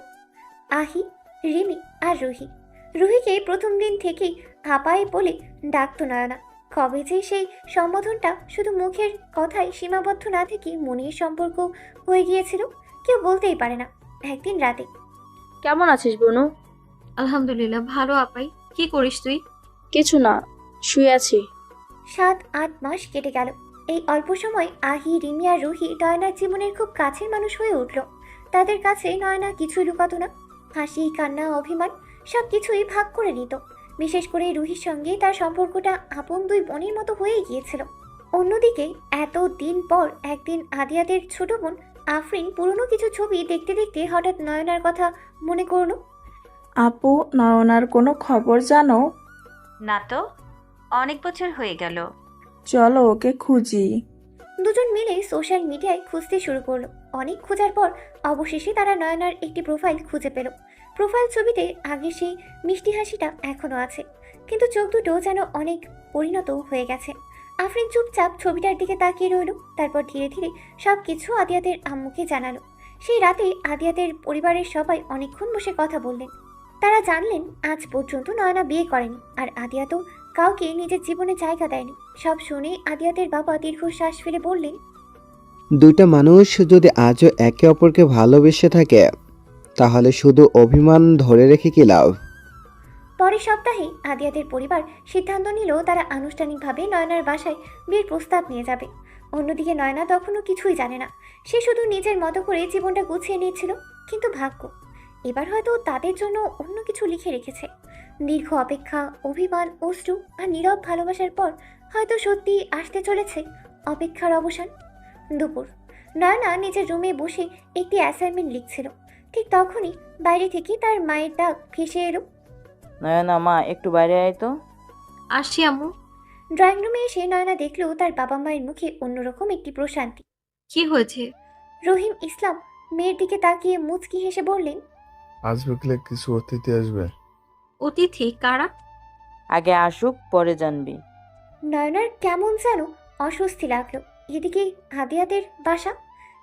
আহি, রিমি আর রুহি। রুহিকে প্রথম দিন থেকেই আপায় বলে ডাকতো নয়না। কবে যে সেই সম্বোধনটা শুধু মুখের কথায় সীমাবদ্ধ না থেকে মনের সম্পর্ক হয়ে গিয়েছিল কেউ বলতেই পারে না। একদিন রাতে, কেমন আছিস বনু? আলহামদুলিল্লাহ, ভালো আপাই। কি করিস তুই? কিছু না, শুয়ে আছি। 7-8 মাস কেটে গেল। এই অল্প সময় আহি, রিমি আর রুহি নয়নার জীবনের খুব কাছের মানুষ হয়ে উঠল। তাদের কাছে নয়না কিছুই লুকাতো না। হাসি, কান্না, অভিমান সব কিছুই ভাগ করে নিত। বিশেষ করে রুহির সঙ্গে তার সম্পর্কটা আপন দুই বোনের মতো হয়ে গিয়েছিল। অন্যদিকে এত দিন পর একদিন আদিয়াদের ছোট বোন আফরিন পুরনো কিছু ছবি দেখতে দেখতে হঠাৎ নয়নার কথা মনে করল। আপু, নয়নার কোনো খবর জানো? না তো, অনেক বছর হয়ে গেল। চলো ওকে খুঁজি। দুজন মিলে সোশ্যাল মিডিয়ায় খুঁজতে শুরু করলো। অনেক খোঁজার পর অবশেষে তারা নয়নার একটি প্রোফাইল খুঁজে পেল। প্রোফাইল ছবিতে আগের সেই মিষ্টি হাসিটা এখনো আছে, কিন্তু চোখ দুটো যেন অনেক পরিণত হয়ে গেছে। আফরিন চুপচাপ ছবিটার দিকে তাকিয়ে রইল। তারপর ধীরে ধীরে সব কিছু আদিয়াতের আম্মুকে জানালো। সেই রাতে আদিয়াতের পরিবারের সবাই অনেকক্ষণ বসে কথা বললেন। তারা জানলেন আজ পর্যন্ত নয়না বিয়ে করেনি, আর আদিয়াতও কাউকে নিজের জীবনে জায়গা দেয়নি। সব শুনে আদিয়াতের বাবা দীর্ঘশ্বাস ফেলে বললেন, দুইটা মানুষ যদি আজও একে অপরকে ভালোবেসে থাকে তাহলে শুধু অভিমান ধরে রেখে কি লাভ। পরের সপ্তাহে আদিয়াতের পরিবার সিদ্ধান্ত নিল তারা আনুষ্ঠানিকভাবে নয়নার বাসায় বিয়ের প্রস্তাব নিয়ে যাবে। অন্যদিকে নয়না তখনও কিছুই জানে না। সে শুধু নিজের মতো করে জীবনটা গুছিয়ে নিয়েছিল। কিন্তু ভাগ্য এবার হয়তো তাদের জন্য অন্য কিছু লিখে রেখেছে। দীর্ঘ অপেক্ষা, অভিমান, অশ্রু আর নীরব ভালোবাসার পর হয়তো সত্যি আসতে চলেছে অপেক্ষার অবসান। দুপুর, নয়না নিজের রুমে বসে একটি অ্যাসাইনমেন্ট লিখছিল। ঠিক তখনই বাইরে থেকে তার মায়ের ডাক ভেসে এলো। নয়না মা, একটু বাইরে আয় তো। আসছি আম্মু। ড্রয়িং রুমে এসে নয়না দেখল তার বাবা মায়ের মুখে অন্যরকম একটি প্রশান্তি। কি হয়েছে? রহিম ইসলাম মেয়ের দিকে তাকিয়ে মুচকি হেসে বললেন, আজ বিকেলে কিছু অতিথি আসবে। অতিথি কারা? আগে আসুক, পরে জানবি। নয়নার কেমন যেন অস্বস্তি লাগলো। এদিকে আদিয়াতের বাসা,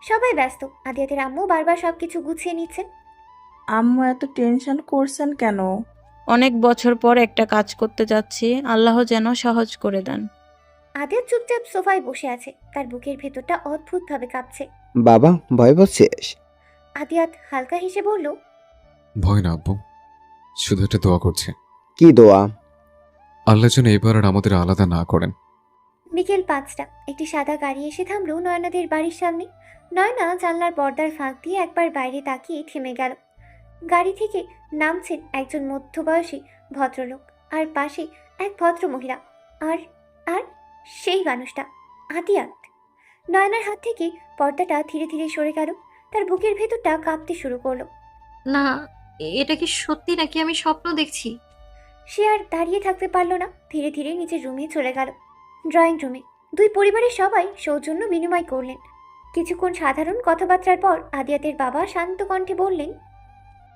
সবাই ব্যস্ত। আদিয়াতের আম্মু বারবার সবকিছু গুছিয়ে নিচ্ছেন। আম্মু এত টেনশন করছেন কেন? অনেক বছর পর একটা কাজ করতে যাচ্ছি, আল্লাহ যেন সহজ করে দেন। আদিয়াত চুপচাপ সোফায় বসে আছে। তার বুকের ভেতরটা অদ্ভুতভাবে কাঁপছে। বাবা, ভয় পাচ্ছিস? আদিয়াত হালকা হেসে বলল, ভয় না আব্বু, শুধু একটা দোয়া করছে। কি দোয়া? আল্লাহ যেন এবার আর আমাদের আলাদা না করেন। বিকেল 5টা একটি সাদা গাড়ি এসে থামলো নয়নাদের বাড়ির সামনে। নয়না জানলার পর্দার ফাঁক দিয়ে একবার বাইরে তাকিয়ে থেমে গেল। গাড়ি থেকে নামছেন একজন মধ্যবয়সী ভদ্রলোক, আর পাশে এক ভদ্র মহিলা। আর আর সেই মানুষটা আদিয়াত। নয়নার হাত থেকে পর্দাটা ধীরে ধীরে সরে গেল। তার বুকের ভেতরটা কাঁপতে শুরু করলো। না, এটা কি সত্যি নাকি আমি স্বপ্ন দেখছি? সে আর দাঁড়িয়ে থাকতে পারলো না। ধীরে ধীরে নিজের রুমে চলে গেল। ড্রয়িং রুমে দুই পরিবারের সবাই সৌজন্য বিনিময় করলেন। কিছুক্ষণ সাধারণ কথাবার্তার পর আদিয়াতের বাবা শান্ত কণ্ঠে বললেন,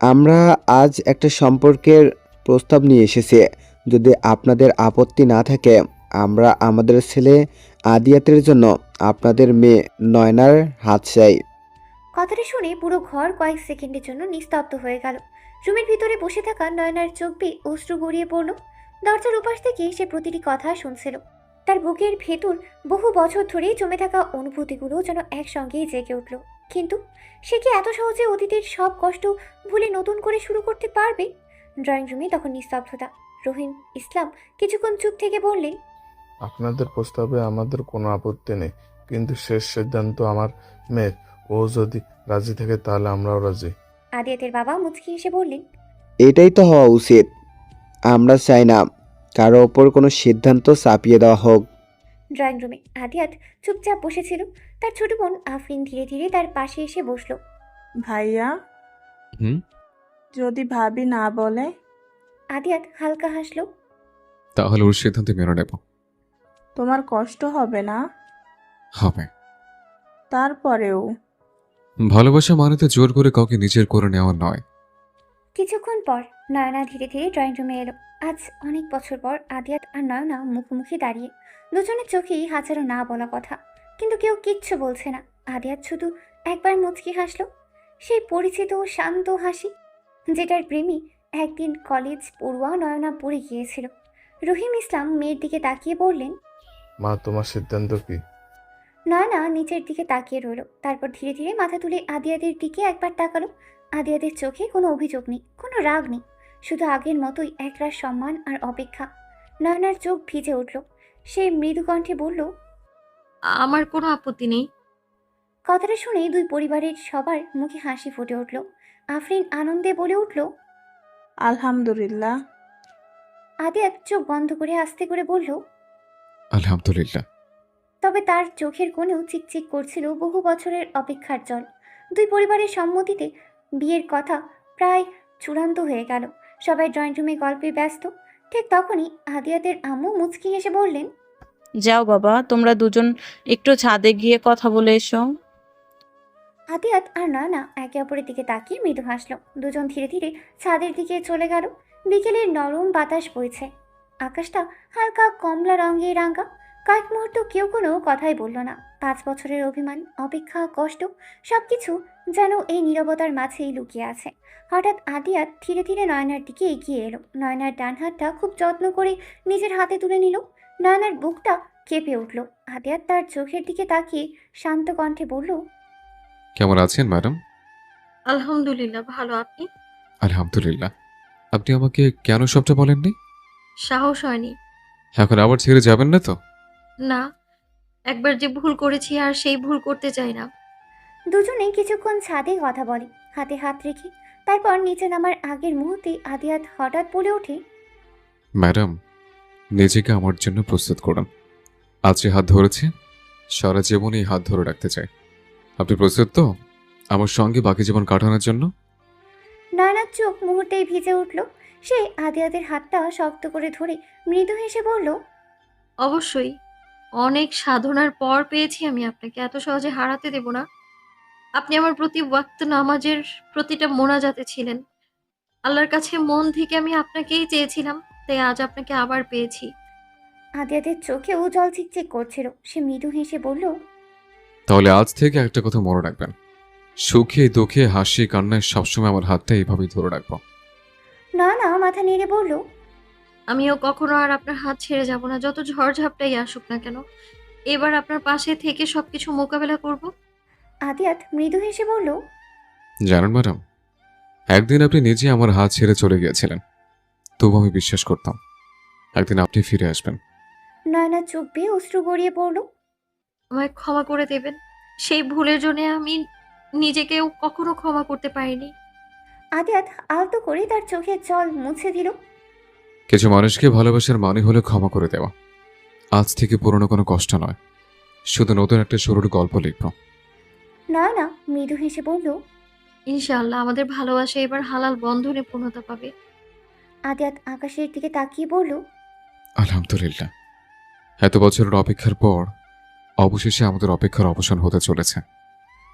আমরা আজ একটা সম্পর্কের প্রস্তাব নিয়ে এসেছি। যদি আপনাদের আপত্তি না থাকে, আমরা আমাদের ছেলে আদিয়াতের জন্য আপনাদের মেয়ে নয়নার হাত চাই। কথাটা শুনে পুরো ঘর কয়েক সেকেন্ডের জন্য নিস্তব্ধ হয়ে গেল। রুমের ভিতরে বসে থাকা নয়নার চোখ বেয়ে অশ্রু গড়িয়ে পড়ল। দরজার উপাস থেকে সে প্রতিটি কথা শুনছিল। তার বুকের ভেতর বহু বছর ধরেই জমে থাকা অনুভূতিগুলো যেন একসঙ্গেই জেগে উঠল। কিন্তু সে কি এত সহজে অতীতের সব কষ্ট ভুলে নতুন করে শুরু করতে পারবে? ড্রয়িং রুমে তখন নিস্তব্ধতা। রহিম ইসলাম কিছুক্ষণ চুপ থেকে বললেন, আপনাদের প্রস্তাবে আমাদের কোনো আপত্তি নেই, কিন্তু শেষ সিদ্ধান্ত আমার মেয়ের। ও যদি রাজি থাকে তাহলে আমরাও রাজি। আদিয়াতের বাবা মুচকি হেসে বললেন, এটাই তো হওয়া উচিত। আমরা চাই না কারো ওপর কোনো সিদ্ধান্ত চাপিয়ে দেওয়া হোক। ড্রয়িং রুমে আদিয়াত চুপচাপ বসেছিল। তার ছোট বোন আফরিন ধীরে ধীরে তার পাশে এসে বসলো। ভাইয়া, হুম, যদি ভাবি না বলে? আদিয়াত হালকা হাসলো। তাহলে ওর সিদ্ধান্ত মেনে নেব। তোমার কষ্ট হবে না? হবে। তারপরেও ভালোবাসা মানে তো জোর করে কাউকে নিজের করে নেওয়া নয়। কিছুক্ষণ পর নয়না ধীরে ধীরে ড্রয়িং রুমে এলো। আজ অনেক বছর পর আদিয়াত আর নয়না মুখোমুখি দাঁড়িয়ে। দুজনের চোখেই হাজারো না বলা কথা, কিন্তু কেউ কিচ্ছু বলছে না। আদিয়াত শুধু একবার মুচকি হাসলো, সেই পরিচিত শান্ত হাসি যেটার প্রেমী একদিন কলেজ পড়ুয়া নয়না পড়ে গিয়েছিল। রহিম ইসলাম মেয়ের দিকে তাকিয়ে বললেন, মা, তোমার সিদ্ধান্ত কি? নয়না নিচের দিকে তাকিয়ে রইল। তারপর ধীরে ধীরে মাথা তুলে আদিয়াদের দিকে একবার তাকালো। আদিয়াদের চোখে কোনো অভিযোগ নেই, কোনো রাগ নেই, শুধু আগের মতোই একরাশ সম্মান আর অপেক্ষা। নয়নার চোখ ভিজে উঠল। সে মৃদু কণ্ঠে বলল, আমার কোনো আপত্তি নেই। কথাটা শুনে দুই পরিবারের সবার মুখে হাসি ফুটে উঠল। আফরিন আনন্দে বলে উঠল, আলহামদুলিল্লাহ। আদিয়াত চোখ বন্ধ করে আস্তে করে বলল, আলহামদুলিল্লাহ। তবে তার চোখের কোণেও চিকচিক করছিল বহু বছরের অপেক্ষার জল। দুই পরিবারের সম্মতিতে বিয়ের কথা প্রায় চূড়ান্ত হয়ে গেল। সবাই ড্রয়িং রুমে গল্পে ব্যস্ত। ঠিক তখনই আদিয়াতের আম্মু মুচকি হেসে বললেন, যাও বাবা, তোমরা দুজন একটু ছাদে গিয়ে কথা বলে এসো। আদিয়াত আর নয়না একে অপরের দিকে তাকিয়ে মৃদু হাসল। দুজন ধীরে ধীরে ছাদের দিকে চলে গেল। বিকেলের নরম বাতাস বইছে। আকাশটা হালকা কমলা রঙে রাঙা। কয়েক মুহূর্ত কেউ কোনো কথাই বলল না। 5 বছরের অভিমান, অপেক্ষা, কষ্ট সবকিছু যেন এই নীরবতার মাঝেই লুকিয়ে আছে। হঠাৎ আদিয়াত ধীরে ধীরে নয়নার দিকে এগিয়ে এলো। নয়নার ডান হাতটা খুব যত্ন করে নিজের হাতে তুলে নিল। নয়নার বুকটা কেঁপে উঠল। আদিয়াত তার চোখের দিকে তাকিয়ে শান্ত কণ্ঠে বলল, কেমন আছেন ম্যাডাম? আলহামদুলিল্লাহ, ভালো। আপনি? আলহামদুলিল্লাহ। আপনি আমাকে কেন সবটা বলেননি? সাহস হয়নি। এখন আবার ছেড়ে যাবেন না তো? না, একবার যে ভুল করেছি আর সেই ভুল করতে চাই না। দুজনে কিছুক্ষণ ছাদে কথা বলে, হাতে হাত রেখে। তারপর নিচে নামার আগের মুহূর্তে আদিয়াত হঠাৎ বলে ওঠে, ম্যাডাম, নিজেকে আমার জন্য প্রস্তুত করুন। আজ যে হাত ধরেছে, সারা জীবন এই হাত ধরে রাখতে চাই। আপনি প্রস্তুত তো আমার সঙ্গে বাকি জীবন কাটানোর জন্য? নয়নার চোখ মুহূর্তেই ভিজে উঠল। সে আদিয়াতের হাতটা শক্ত করে ধরে মৃদু হেসে বলল, অবশ্যই। অনেক সাধনার পর পেয়েছি আমি আপনাকে, এত সহজে হারাতে দেব না। আপনি আমার প্রতি ওয়াক্ত নামাজের প্রতিটা মোনাজাতে ছিলেন। আল্লাহর কাছে মন থেকে আমি আপনাকেই চেয়েছিলাম, তাই আজ আপনাকে আবার পেয়েছি। আদিয়াতের চোখেও জল চিকচিক করছিল। সে মৃদু হেসে বলল, তাহলে আজ থেকে একটা কথা মনে রাখবেন, সুখে দুঃখে হাসি কান্নায় সবসময় আমার হাতটা এইভাবেই ধরে রাখবো। নয়না মাথা নেড়ে বলল, আমিও কখনো আর আপনার হাত ছেড়ে যাব না, যত ঝড়ঝাপটাই আসুক না কেন। এবার আপনার পাশে থেকে সবকিছু মোকাবেলা করব। আদিয়াত মৃদু হেসে বলল, জানেন ম্যাডাম, একদিন আপনি নিজে আমার হাত ছেড়ে চলে গিয়েছিলেন, তবু আমি বিশ্বাস করতাম একদিন আপনি ফিরে আসবেন। নয়নার চোখ বেয়ে অশ্রু গড়িয়ে পড়ল। আমায় ক্ষমা করে দেবেন। সেই ভুলের জন্য আমি নিজেকেও কখনো ক্ষমা করতে পারিনি। আদিয়াত আলতো করে তার চোখের জল মুছে দিল। কিছু মানুষকে ভালোবাসার মানে হলো ক্ষমা করে দেওয়া। আজ থেকে পুরনো কোনো কষ্ট নয়, শুধু নতুন একটা শুরুর গল্প লিখব। নয়না মৃদু হেসে বলল, ইনশাআল্লাহ আমাদের ভালোবাসা এবার হালাল বন্ধনে পূর্ণতা পাবে। আদিয়াত আকাশের দিকে তাকিয়ে বলল, আলহামদুলিল্লাহ, এত বছরের অপেক্ষার পর অবশেষে আমাদের অপেক্ষার অবসান হতে চলেছে।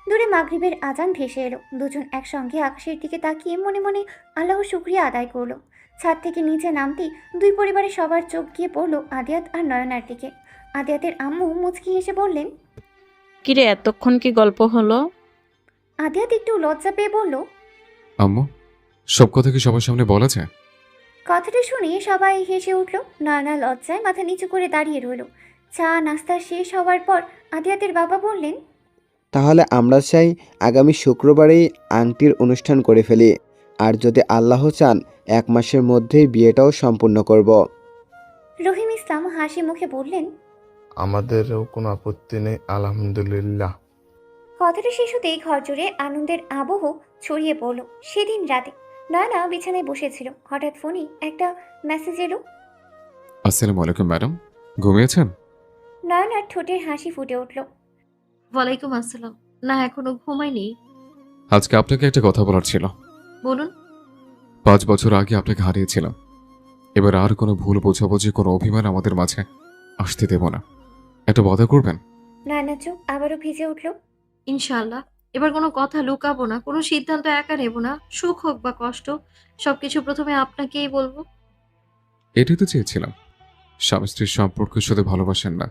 দূরে মাগরিবের আজান ভেসে এলো। দুজন একসঙ্গে আকাশের দিকে তাকিয়ে মনে মনে আল্লাহর শুকরিয়া আদায় করলো। ছাদ থেকে নিচে নামতেই দুই পরিবারের সবার চোখ গিয়ে পড়লো আদিয়াত আর নয়নার দিকে। আদিয়াতের আম্মু মুচকি হেসে বললেন, কিরে এতক্ষণ কি গল্প হলো? আদিয়াত একটু লজ্জা পেয়ে বলল, আম্মু, সব কথা কি সবার সামনে বলা যায়? কথাটা শুনে সবাই হেসে উঠল। নয়না লজ্জায় মাথা নিচু করে দাঁড়িয়ে রইল। চা নাস্তা শেষ হওয়ার পর আদিয়াতের বাবা বললেন, তাহলে আমরা চাই আগামী শুক্রবারেই আংটির অনুষ্ঠান করে ফেলি, আর যদি আল্লাহ চান 1 মাসের মধ্যেই বিয়েটাও সম্পূর্ণ করব। রহিম ইসলাম হাসি মুখে বললেন, আমাদেরও কোনো আপত্তি নেই, আলহামদুলিল্লাহ। কথাটা শেষ হতেই ঘর জুড়ে আনন্দের আবহ ছড়িয়ে পড়ল। সেদিন রাতে নয়না বিছানায় বসেছিল। হঠাৎ ফোনে একটা মেসেজ এলো। আসসালামু আলাইকুম ম্যাডাম, ঘুমিয়েছেন? নয়নার ঠোঁটের হাসি ফুটে উঠল। ওয়ালাইকুম আসসালাম। না, এখনো ঘুমাইনি। আজকে আপনাকে একটা কথা বলার ছিল। বলুন। 5 বছর আগে আপনাকে হারিয়েছিলাম। এবার আর কোনো ভুল বোঝাবুঝি, কোনো অভিমান আমাদের মাঝে আসতে দেব না। একটা ওয়াদা করবেন? নয়নার চোখ আবারও ভিজে উঠল। ইনশাআল্লাহ। এবার কোনো কথা লুকাবো না, কোনো সিদ্ধান্ত একা নেব না। সুখ হোক বা কষ্ট, সবকিছু প্রথমে আপনাকেই বলবো। এটাই তো চেয়েছিলাম। স্বামী স্ত্রীর সম্পর্ক শুধু ভালোবাসেন না,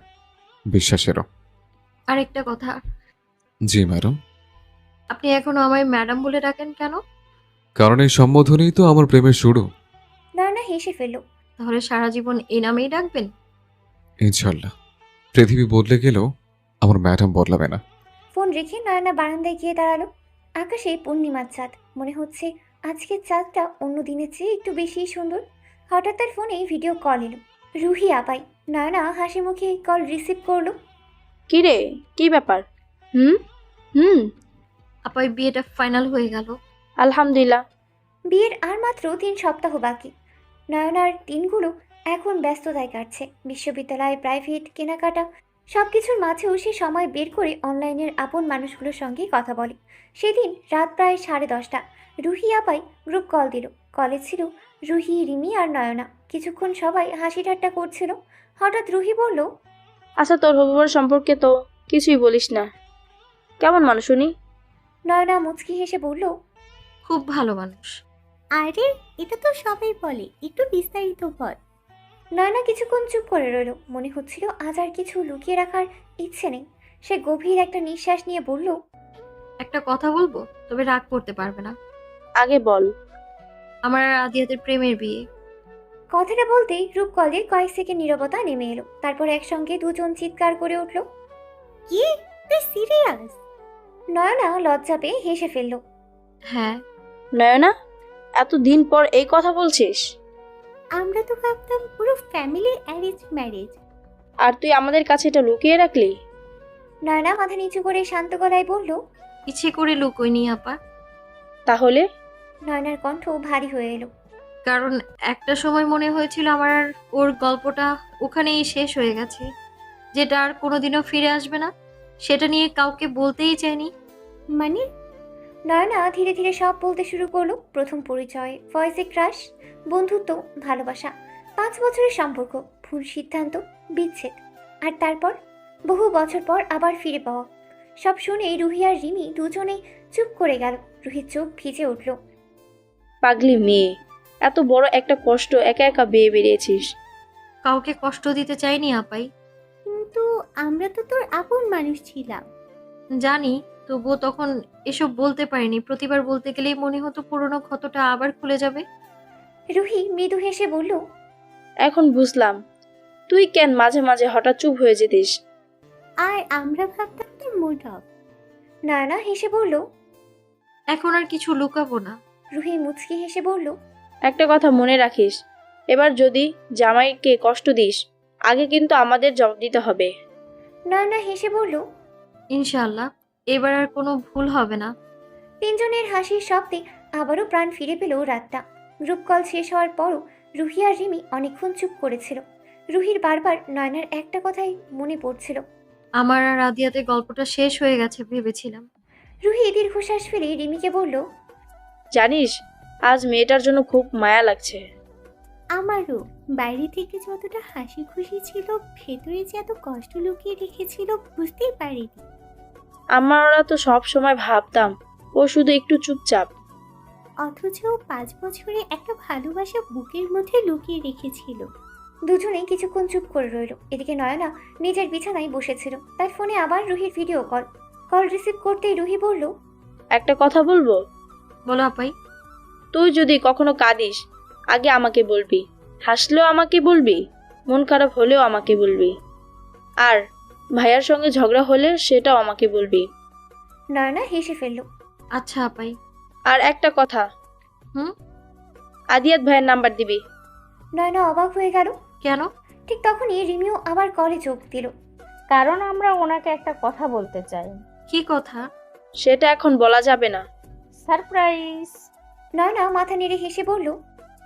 বিশ্বাসেরও। আরেকটা কথা, জি ম্যাডাম। আপনি এখনো আমায় ম্যাডাম বলে ডাকেন কেন? কারণ এই সম্বোধনেই তো আমার প্রেমের শুরু। নয়না হেসে ফেলল। তাহলে সারা জীবন এই নামেই ডাকবেন? ইনশাল্লাহ। পৃথিবী বদলে গেলেও আমার ম্যাডাম বদলাবে না। ফোন রেখে নয়না বারান্দায় গিয়ে দাঁড়ালো। আকাশে পূর্ণিমার চাঁদ। মনে হচ্ছে আজকের চাঁদটা অন্য দিনের চেয়ে একটু বেশিই সুন্দর। হঠাৎ তার ফোনে ভিডিও কল এলো। রুহি আপাই। নয়না হাসি মুখে কল রিসিভ করলো। কিরে, কি ব্যাপার? হুম হুম আপাই বিয়েটা ফাইনাল হয়ে গেল। আলহামদুলিল্লাহ। বিয়ের আর মাত্র 3 সপ্তাহ বাকি। নয়নার দিনগুলো এখন ব্যস্ততায় কাটছে। বিশ্ববিদ্যালয়, প্রাইভেট, কেনাকাটা সবকিছুর মাঝেও সে সময় বের করে অনলাইনের আপন মানুষগুলোর সঙ্গে কথা বলে। সেদিন রাত প্রায় 10:30। রুহি আপাই গ্রুপ কল দিল। কলে ছিল রুহি, রিমি আর নয়না। কিছুক্ষণ সবাই হাসি ঠাট্টা করছিল। হঠাৎ রুহি বলল, আচ্ছা, তোর হবুবর সম্পর্কে তো কিছুই বলিস না, কেমন মানুষ উনি? নয়না মুচকি হেসে বলল, খুব ভালো মানুষ। আরে এটা তো সবাই বলে, একটু বিস্তারিত বল। নয়না কিছুক্ষণ চুপ করে রইল। মনে হচ্ছিল আজ আর কিছু লুকিয়ে রাখার ইচ্ছে নেই। সে গভীর একটা নিঃশ্বাস নিয়ে বলল, একটা কথা বলবো, তবে রাগ করতে পারবে না। আগে বল। আমার আর আদিয়াতের প্রেমের বিয়ে। কথাটা বলতেই রূপকলের কয়েক সেকেন্ড নীরবতা নেমে এলো। তারপর একসঙ্গে দুজন চিৎকার করে উঠল, কি, তুই সিরিয়াস? নয়না লজ্জা পেয়ে হেসে ফেলল। হ্যাঁ। নয়না, এতদিন পর এই কথা বলছিস? আমরা তো ভাবতাম পুরো ফ্যামিলি অ্যারেঞ্জ ম্যারেজ। আর তুই আমাদের কাছে এটা লুকিয়ে রাখলি? নয়না মাথা নিচু করে শান্ত গলায় বলল, ইচ্ছে করে লুকোইনি আপা। তাহলে? নয়নার কণ্ঠ ভারী হয়ে এলো। কারণ একটা সময় মনে হয়েছিল আমার আর ওর গল্পটা ওখানেই শেষ হয়ে গেছে, যেটা আর কোনোদিনও ফিরে আসবে না। সেটা নিয়ে কাউকে বলতেই চাইনি। মানে? নয়না ধীরে ধীরে সব বলতে শুরু করলো। প্রথম পরিচয়, ভয়েসে ক্রাশ, বন্ধুত্ব, ভালোবাসা, 5 বছরের সম্পর্ক, ভুল সিদ্ধান্ত, বিচ্ছেদ, আর তারপর বহু বছর পর আবার ফিরে পাওয়া। সব শুনে রুহি আর রিমি দুজনেই চুপ করে গেল। রুহির চোখ ভিজে উঠল। পাগলি মেয়ে, এত বড় একটা কষ্ট একা একা বেয়ে বেরিয়েছিস। কাউকে কষ্ট দিতে চাইনি আপাই। কিন্তু আমরা তো তোর আপন মানুষ ছিলাম। জানি, তবুও তখন এসব বলতে পারিনি। প্রতিবার বলতে গেলেই মনে হতো পুরনো ক্ষতটা আবার খুলে যাবে। রুহি মৃদু হেসে বলল, এখন বুঝলাম তুই কেন মাঝে মাঝে হঠাৎ চুপ হয়ে যেতিস। আর আমরা ভাবতাম তোর মুড অফ। নয়না হেসে বলল, এখন আর কিছু লুকাবো না। রুহি মুচকি হেসে বলল, একটা কথা মনে রাখিস, এবার যদি জামাইকে কষ্ট দিস, আগে কিন্তু আমাদের জবাব দিতে হবে। নয়না হেসে বলল, ইনশাআল্লাহ এবার আর কোনো ভুল হবে না। তিনজনের হাসির শব্দে আবারও প্রাণ ফিরে পেল রাতটা। গ্রুপ কল শেষ হওয়ার পরও রুহি আর রিমি অনেকক্ষণ চুপ করেছিল। রুহির বারবার নয়নার একটা কথাই মনে পড়ছিল। আমার আর আদিয়াতে গল্পটা শেষ হয়ে গেছে ভেবেছিলাম। রুহি দীর্ঘশ্বাস ফেলে রিমিকে বলল, জানিস, আজ মেয়েটার জন্য খুব মায়া লাগছে। আমারও। বাইরে থেকে যতটা হাসি খুশি ছিল, ভেতরে যে এত কষ্ট লুকিয়ে রেখেছিল বুঝতেই পারিনি। আমরা তো সব সময় ভাবতাম ও শুধু একটু চুপচাপ, অথচ 5 বছরে একটা ভালোবাসা বুকের মধ্যে লুকিয়ে রেখেছিল। দুজনেই কিছুক্ষণ চুপ করে রইল। এদিকে নয়না নিজের বিছানায় বসেছিল। তার ফোনে আবার রুহির ভিডিও কল। কল রিসিভ করতেই রুহি বলল, একটা কথা বলবো? বলো আপাই। তুই যদি কখনো কাঁদিস, আগে আমাকে বলবি। হাসলেও আমাকে বলবি, মন খারাপ হলেও আমাকে বলবি। আর ভাইয়ার সঙ্গে ঝগড়া হলে সেটাও আমাকে বলবি। নয়না হেসে ফেলল। আচ্ছা আপাই। আর একটা কথা, আদিয়াত ভাইয়ের নাম্বার দিবি। নয়না অবাক হয়ে গেল। কেন? ঠিক তখনই রিমিও আবার কলে যোগ দিল। কারণ আমরা ওনাকে একটা কথা বলতে চাই। কি কথা? সেটা এখন বলা যাবে না। সারপ্রাইজ। নয়না মাথা নেড়ে হেসে বলল,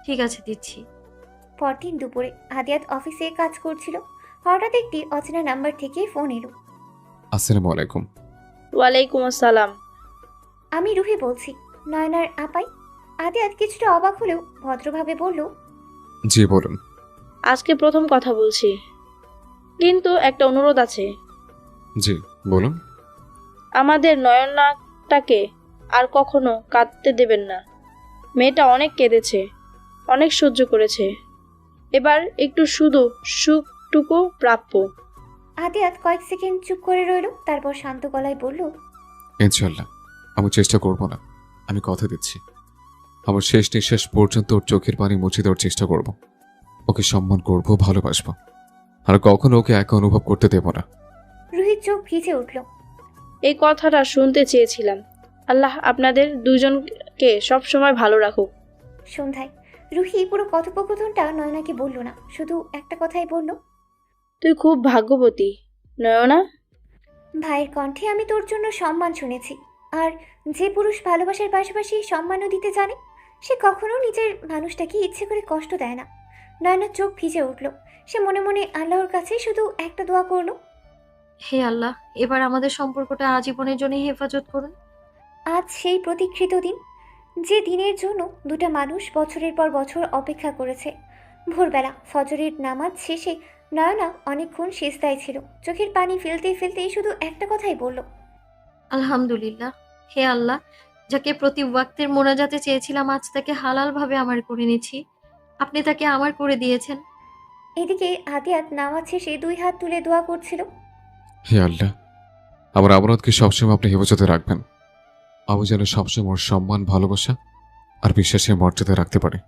ঠিক আছে, দিচ্ছি। পরদিন দুপুরে আদিয়াত অফিসে কাজ করছিল। হঠাৎ একটি অচেনা নাম্বার থেকে ফোন এলো। আসসালামু আলাইকুম। ওয়ালাইকুম আসসালাম। আমি রুহি বলছি, নয়নার আপাই। আদিয়াত কিছুটা অবাক হলেও ভদ্রভাবে বলল, জি বলুন। আজকে প্রথম কথা বলছি, কিন্তু একটা অনুরোধ আছে। জি বলুন। আমাদের নয়নাটাকে আর কখনো কাঁদতে দেবেন না। মেয়েটা অনেক কেঁদেছে, অনেক সহ্য করেছে। এবার একটু শুধু সুখটুকু প্রাপ্য। আদিয়াত কয়েক সেকেন্ড চুপ করে রইল। তারপর শান্ত গলায় বলল, ইনশাল্লাহ আমি চেষ্টা করব না। আমি কথা দিচ্ছি, আমার শেষ নিঃশ্বাস পর্যন্ত ওর চোখের পানি মুছে দেওয়ার চেষ্টা করব। ওকে সম্মান করব, ভালোবাসবো, আর কখনো ওকে একা অনুভব করতে দেব না। রুহির চোখ ভিজে উঠল। এই কথাটা শুনতে চেয়েছিলাম। আল্লাহ আপনাদের দুজনকে সব সময় ভালো রাখুক। সন্ধ্যায় রুহি পুরো কথোপকথনটা নয়নাকে বলল না, শুধু একটা কথাই বলল, তুই খুব ভাগ্যবতী নয়না। ভাইয়ের কণ্ঠে আমি তোর জন্য সম্মান শুনেছি। আর যে পুরুষ ভালোবাসার পাশাপাশি সম্মানও দিতে জানে, সে কখনো নিজের মানুষটাকে ইচ্ছে করে কষ্ট দেয় না। নয়নার চোখ ভিজে উঠল। সে মনে মনে আল্লাহর কাছে শুধু একটা দোয়া করলো, হে আল্লাহ, এবার আমাদের সম্পর্কটা আজীবনের জন্য হেফাজত করুন। আজ সেই প্রতীক্ষিত দিন, যে দিনের জন্য দুটা মানুষ বছরের পর বছর অপেক্ষা করেছে। ভোরবেলা ফজরের নামাজ শেষে নয়না অনেকক্ষণ সিজদায় ছিল। চোখের পানি ফেলতে ফেলতেই শুধু একটা কথাই বলল, আলহামদুলিল্লাহ। হে আল্লাহ, যাকে প্রতি ওয়াক্তের মোনাজাতে চেয়েছিলাম, আজ তাকে হালালভাবে আমার করে নিয়েছি। আপনি তাকে আমার করে দিয়েছেন। এদিকে আদিয়াত নামাজ শেষে 2 হাত তুলে দোয়া করছিল। হে আল্লাহ, আমার আমানতকে সবসময় আপনি হেফাজতে রাখবেন। আমি যেন সবসময় ওর সম্মান, ভালোবাসা আর বিশ্বাসের মর্যাদা রাখতে পারি।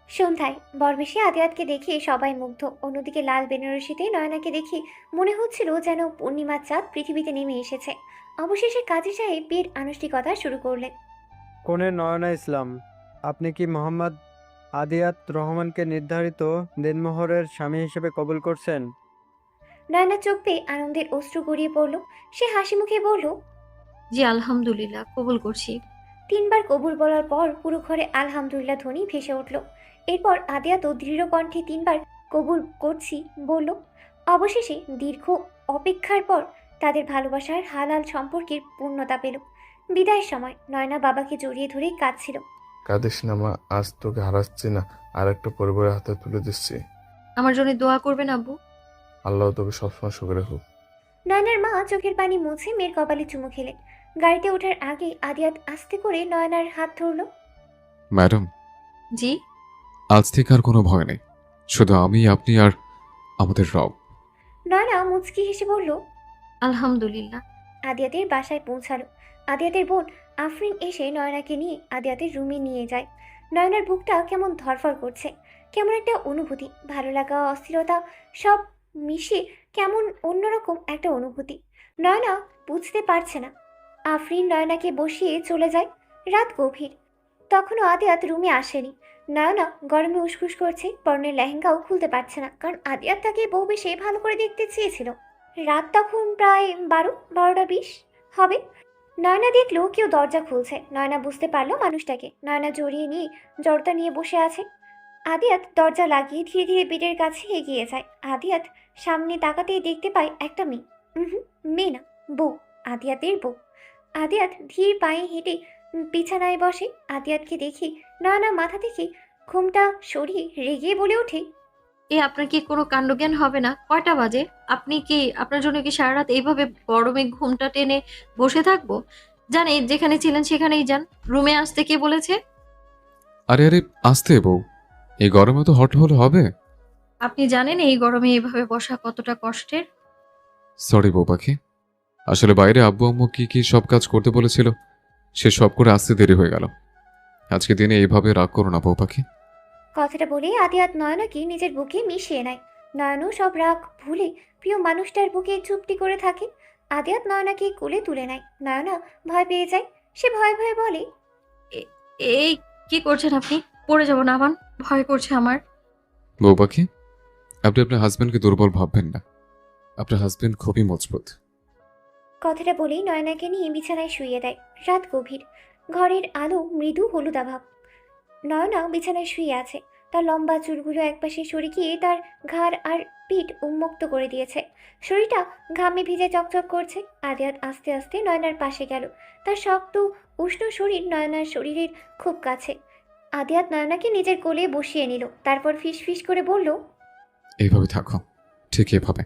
সন্ধ্যায় বরবেশে আদিয়াতকে দেখে সবাই মুগ্ধ। অন্যদিকে লাল বেনারসিতে নয়নাকে দেখে মনে হচ্ছিল যেন পূর্ণিমার চাঁদ পৃথিবীতে নেমে এসেছে। অবশেষে কাজী সাহেব বিয়ের আনুষ্ঠানিকতা শুরু করলেন। কনে নয়না ইসলাম, আপনি কি মোহাম্মদ আদিয়াত রহমানকে নির্ধারিত দিনমোহরের স্বামী হিসেবে কবুল করছেন? নয়না চোখ পেয়ে আনন্দের অশ্রু গড়িয়ে পড়ল। সে হাসি মুখে বলল, জি আলহামদুলিল্লাহ, কবুল করছি। 3 বার কবুল বলার পর পুরো ঘরে আলহামদুলিল্লাহ ধ্বনি ভেসে উঠল। এরপর আদিয়াতও দৃঢ় কণ্ঠে 3 বার কবুল করছি বলল। অবশেষে দীর্ঘ অপেক্ষার পর তাদের ভালোবাসার হালাল সম্পর্কের পূর্ণতা পেল। বিদায়ের সময় নয়না বাবাকে জড়িয়ে ধরে কাঁদছিল। কাঁদিস না মা, আজ তোকে হারাচ্ছি না, আর একটা পরিবারের হাতে তুলে দিচ্ছি। আমার জন্য দোয়া করবেন আব্বু। আল্লাহ তোকে সবসময় সুখে রাখুক। নয়নার মা চোখের পানি মুছে মেয়ের কপালে চুমু খেলেন। গাড়িতে ওঠার আগে আদিয়াত আস্তে করে নয়নার হাত ধরল। ম্যাডাম, জি। আজ থেকে আর কোনো ভয় নেই, শুধু আমি, আপনি আর আমাদের রব। নয়না মুচকি হেসে বলল, আলহামদুলিল্লাহ। আদিয়াতের বাসায় পৌঁছালো। আদিয়াতের বোন আফরিন এসে নয়নাকে নিয়ে আদিয়াতের রুমে নিয়ে যায়। নয়নার বুকটা কেমন ধরফর করছে। কেমন একটা অনুভূতি, ভালো লাগা, অস্থিরতা সব মিশে কেমন অন্যরকম একটা অনুভূতি। নয়না বুঝতে পারছে না। আফরিন নয়নাকে বসিয়ে চলে যায়। রাত গভীর, তখনও আদিয়াত রুমে আসেনি। নয়না গরমে উসখুস করছে, পরনের লেহেঙ্গাও খুলতে পারছে না, কারণ আদিয়াত তাকে বউ বেশে ভালো করে দেখতে চেয়েছিল। রাত তখন প্রায় 12:20 হবে। নয়না দেখলো কেউ দরজা খুলছে। নয়না বুঝতে পারলো মানুষটাকে। নয়না জড়িয়ে নিয়ে জড়তা নিয়ে বসে আছে। আদিয়াত দরজা লাগিয়ে ধীরে ধীরে বেডের কাছে এগিয়ে যায়। আদিয়াত সামনে তাকাতেই দেখতে পায় একটা মেয়ে। মেয়ে না, বউ, আদিয়াতের বউ। আদিয়াত ধীর পায়ে হেঁটে বিছানায় বসে। আদিয়াতকে দেখে নয়না মাথা থেকে ঘুমটা সরিয়ে রেগে বলে ওঠে, আপনার কি কোনো কাণ্ডজ্ঞান হবে না? কয়টা বাজে? আপনি কি, আপনার জন্য কি সারা রাত এইভাবে গরমে ঘুমটা টেনে বসে থাকবো? জানি যেখানে ছিলেন সেখানেই যান। রুমে আসতে কে বলেছে? আরে আরে, আসতে বউ, এই গরমে তো হট হলে হবে। আপনি জানেন এই গরমে এইভাবে বসা কতটা কষ্টের? সরি বউ পাখি, আসলে বাইরে আব্বু আম্মু কি কি সব কাজ করতে বলেছিল, সে সব করে আসতে দেরি হয়ে গেল। আজকে দিনে এইভাবে রাগ করো না বউ পাখি। কথাটা বলে আদিয়াত নয়নাকে নিজের বুকে মিশিয়ে নেয়। নয়নও সব রাগ ভুলে প্রিয় মানুষটার বুকে চুপটি করে থাকে। আদিয়াত নয়নাকে কোলে তুলে নেয়। নয়না ভয় পেয়ে যায়। সে ভয়ে ভয়ে বলে, এই কি করছেন আপনি? পড়ে যাব না আমান, ভয় করছে আমার। বউ পাখি, আপনি আপনার হাজবেন্ডকে দুর্বল ভাববেন না, আপনার হাজবেন্ড খুবই মজবুত। কথাটা বলেই নয়নাকে নিয়ে বিছানায় শুইয়ে দেয়। রাত গভীর, ঘরের আলো মৃদু হলুদা ভাব। নয়না বিছানায় শুয়ে আছে। তার লম্বা চুলগুলো একপাশে সরে গিয়ে তার ঘাড় আর পিঠ উন্মুক্ত করে দিয়েছে। শরীরটা ঘামে ভিজে চকচক করছে। আদিয়াত আস্তে আস্তে নয়নার পাশে গেল। তার শক্ত উষ্ণ শরীর নয়নার শরীরের খুব কাছে। আদিয়াত নয়নাকে নিজের কোলে বসিয়ে নিল। তারপর ফিস ফিস করে বলল, এইভাবে থাকো, ঠিক এভাবে।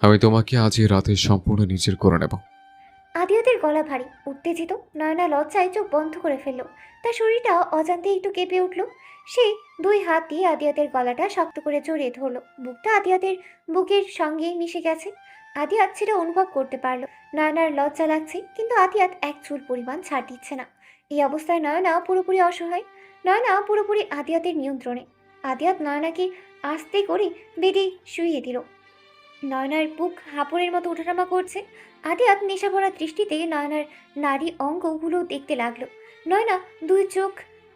আমি তোমাকে আজ এই রাতে সম্পূর্ণ নিজের করে নেব। আদিয়াতের গলা ভারী, উত্তেজিত। নয়না লজ্জায় চোখ বন্ধ করে ফেলল। তার শরীরটা অজান্তে একটু কেঁপে উঠল। সে 2 হাত দিয়ে আদিয়াতের গলাটা শক্ত করে জড়িয়ে ধরল। বুকটা আদিয়াতের বুকের সঙ্গে মিশে গেছে। আদিয়াত সেটা অনুভব করতে পারল। নয়নার লজ্জা লাগছে, কিন্তু আদিয়াত এক চুল পরিমাণ ছাড় দিচ্ছে না। এই অবস্থায় নয়না পুরোপুরি অসহায়। নয়না পুরোপুরি আদিয়াতের নিয়ন্ত্রণে। আদিয়াত নয়নাকে আস্তে করে বেডে শুইয়ে দিল। নয়নার বুক হাঁপুড়ের মতো ওঠানামা করছে। আদিয়াত নেশাভরা দৃষ্টিতে নয়নার নারী অঙ্গগুলো দেখতে লাগলো। নয়না 2 চোখ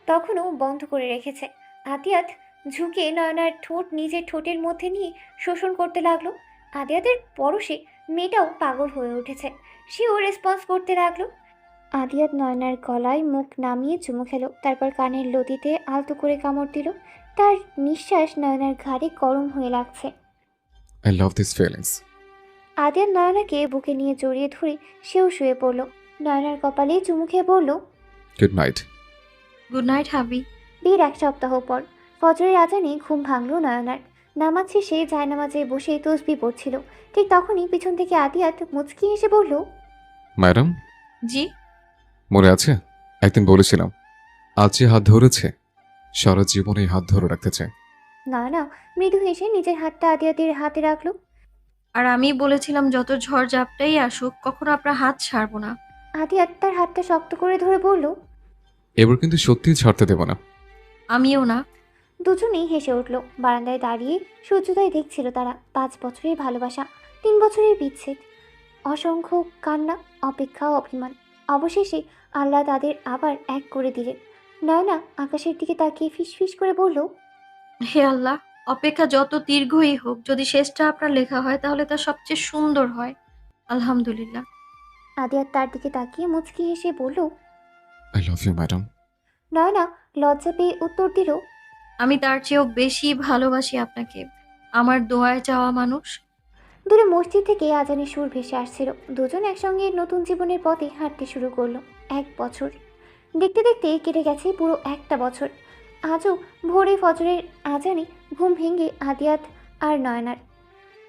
তখনও বন্ধ করে রেখেছে। আদিয়াত ঝুঁকে নয়নার ঠোঁট নিজের ঠোঁটের মধ্যে নিয়ে শোষণ করতে লাগলো। আদিয়াতের পরশে মেয়েটাও পাগল হয়ে উঠেছে। সেও রেসপন্স করতে লাগলো। আদিয়াত নয়নার গলায় মুখ নামিয়ে চুমু খেলো। তারপর কানের লতিতে আলতো করে কামড় দিল। তার নিঃশ্বাস নয়নার ঘাড়ে গরম হয়ে লাগছে। I love this feelings. Adiyat নয়নাকে বুকে নিয়ে জড়িয়ে ধরে সেও শুয়ে পড়ল। নয়নার কপালে চুমু খেয়ে বলল, গুড নাইট। গুড নাইট হাবি। বিয়ের 1 সপ্তাহ পর ফজরের আজানে ঘুম ভাঙল নয়নার। নামাজ শেষে জায়নামাজে বসে তসবিহ পড়ছিল। ঠিক তখনই পিছন থেকে আদিয়াত মুচকি হেসে বলল, ম্যাডাম। জি। মনে আছে একদিন বলেছিলাম আজ যে হাত ধরেছে সারা জীবনে হাত ধরে রাখতে চাই। নয়না মৃদু হেসে নিজের হাতটা আদিয়াতের হাতে রাখলো। আর আমি বলেছিলাম যত ঝড় ঝাপটাই আসুক কখনো আপনার হাত ছাড়বো না। আদিয়াত তার হাতটা শক্ত করে ধরে বলল, এবার কিন্তু সত্যিই ছাড়তে দেব না। আমিও না। দুজনেই হেসে উঠল। বারান্দায় দাঁড়িয়ে সূর্যোদয় দেখছিল তারা। 5 বছরের ভালোবাসা, 3 বছরের বিচ্ছেদ, অসংখ্য কান্না, অপেক্ষা, অভিমান। অবশেষে আল্লাহ তাদের আবার এক করে দিলেন। নয়না আকাশের দিকে তাকিয়ে ফিসফিস করে বলল, হে আল্লাহ, অপেক্ষা যত দীর্ঘই হোক, যদি শেষটা আপনার লেখা হয় তাহলে তা সবচেয়ে সুন্দর হয়। আলহামদুলিল্লাহ। আদিয়াত তার দিকে তাকিয়ে মুচকি হেসে বলল। I love you madam. Nayana লজ্জা পেয়ে উত্তর দিল, আমি তার চেয়েও বেশি ভালোবাসি আপনাকে, আমার দোয়ায় চাওয়া মানুষ। দূরে মসজিদ থেকে আজানের সুর ভেসে আসছিল। দুজন একসঙ্গে নতুন জীবনের পথে হাঁটতে শুরু করলো। 1 বছর দেখতে দেখতে কেটে গেছে পুরো 1টা বছর। আজও ভোরে ফজরের আজানে ঘুম ভেঙে আদিয়াত আর নয়নার।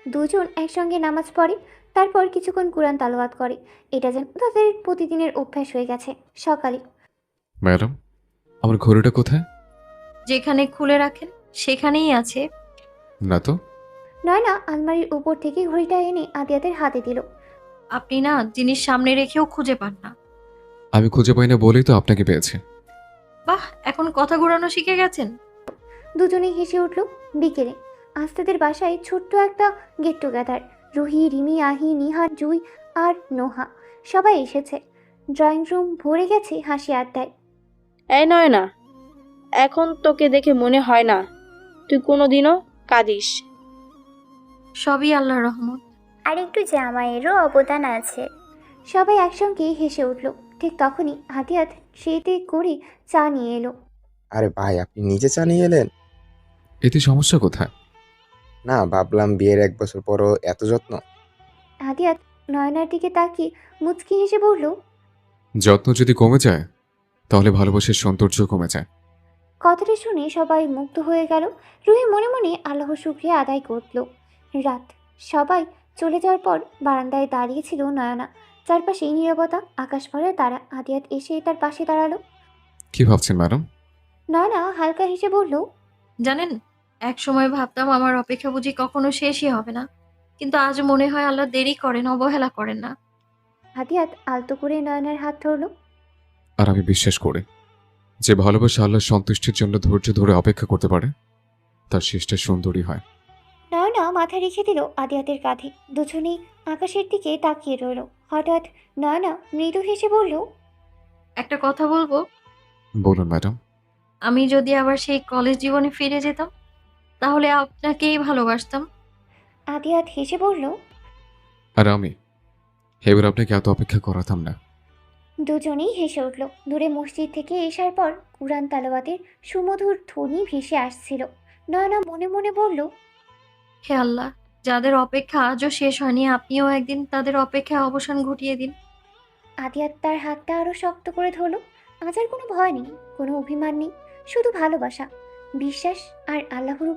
দুজন একসঙ্গে নামাজ পড়ে, তারপর কিছুক্ষণ কুরআন তালাওয়াত করে। এটা যেন তাদের প্রতিদিনের অভ্যাস হয়ে গেছে। সকালে, ম্যাডাম, আমার ঘড়িটা কোথায়? যেখানে খুলে রাখেন সেখানেই আছে। না তো। নয়না আলমারির উপর থেকে ঘড়িটা এনে আদিয়াতের হাতে দিল। আপনি না জিনিস সামনে রেখেও খুঁজে পান না। আমি খুঁজে পাই না বলেই তো আপনাকে পেয়েছি। বাহ, এখন কথা ঘোরানো শিখে গেছেন। দুজনেই হেসে উঠল। বিকেলে আস্তাদের বাসায় ছোট্ট একটা গেট টুগেদার। রুহি, রিমি, আহি, নিহার, জুই আর নোহা সবাই এসেছে। ড্রয়িং রুম ভরে গেছে হাসি আড্ডায়। এই নয় না, এখন তোকে দেখে মনে হয় না তুই কোনোদিনও কাঁদিস। সবই আল্লাহর রহমত। আর একটু জামাইয়েরও অবদান আছে। সবাই একসঙ্গে হেসে উঠল। ঠিক তখনই আদিয়াত সেতে করে চা নিয়ে এলো। আরে ভাই, আপনি নিজে চা নিয়ে এলেন? এতে সমস্যা কোথায়? না, ভাবলাম বিয়ের 1 বছর পরও এত যত্ন। আদিয়াত নয়নার দিকে তাকিয়ে মুচকি হেসে বলল, যত্ন যদি কমে যায় তাহলে ভালোবাসার সৌন্দর্য কমে যায়। কথাটা শুনে সবাই মুগ্ধ হয়ে গেল। রুহি মনে মনে আল্লাহর শুকরিয়া আদায় করল। রাত, সবাই চলে যাওয়ার পর বারান্দায় দাঁড়িয়েছিল নয়না। চারপাশেই নীরবতা, আকাশ ভরা তারা। আদিয়াত এসে তার পাশে দাঁড়ালো। কি ভাবছেন ম্যাডাম? নয়না হালকা হেসে বলল, জানেন, এক সময় ভাবতাম আমার অপেক্ষা বুঝি কখনো শেষই হবে না, কিন্তু আজ মনে হয় আল্লাহ দেরি করেন, অবহেলা করেন না। আদিয়াত আলতো করে নয়নার হাত ধরল। আর আমি বিশ্বাস করি, যে ভালোবাসা আল্লাহর সন্তুষ্টির জন্য ধৈর্য ধরে অপেক্ষা করতে পারে তার শেষটা সুন্দরী হয়। নয়না মাথা রেখে দিল আদিয়াতের কাঁধে। দুজনেই আকাশের দিকে তাকিয়ে রইল। হঠাৎ নয়না মৃদু হেসে বলল, একটা কথা বলবো? বলুন ম্যাডাম। আমি যদি আবার সেই কলেজ জীবনে ফিরে যেতাম তাহলে আপনাকেই ভালোবাসতাম। আদিয়াত হেসে বলল, আর আমি এবার আপনাকে এত অপেক্ষা করাতাম না। দুজনেই হেসে উঠল। দূরে মসজিদ থেকে এসার পর কুরআন তালাওয়াতের সুমধুর ধ্বনি ভেসে আসছিল। নয়না মনে মনে বলল, হে আল্লাহ, যাদের অপেক্ষা আজও শেষ হয়নি, আপনিও একদিন তাদের অপেক্ষায় অবসান ঘটিয়ে দিন। আদিয়াত তার হাতটা আরো শক্ত করে ধরল। আজ আর কোনো ভয় নেই, কোনো অভিমান নেই, শুধু ভালোবাসা, বিশ্বাস আর আল্লাহর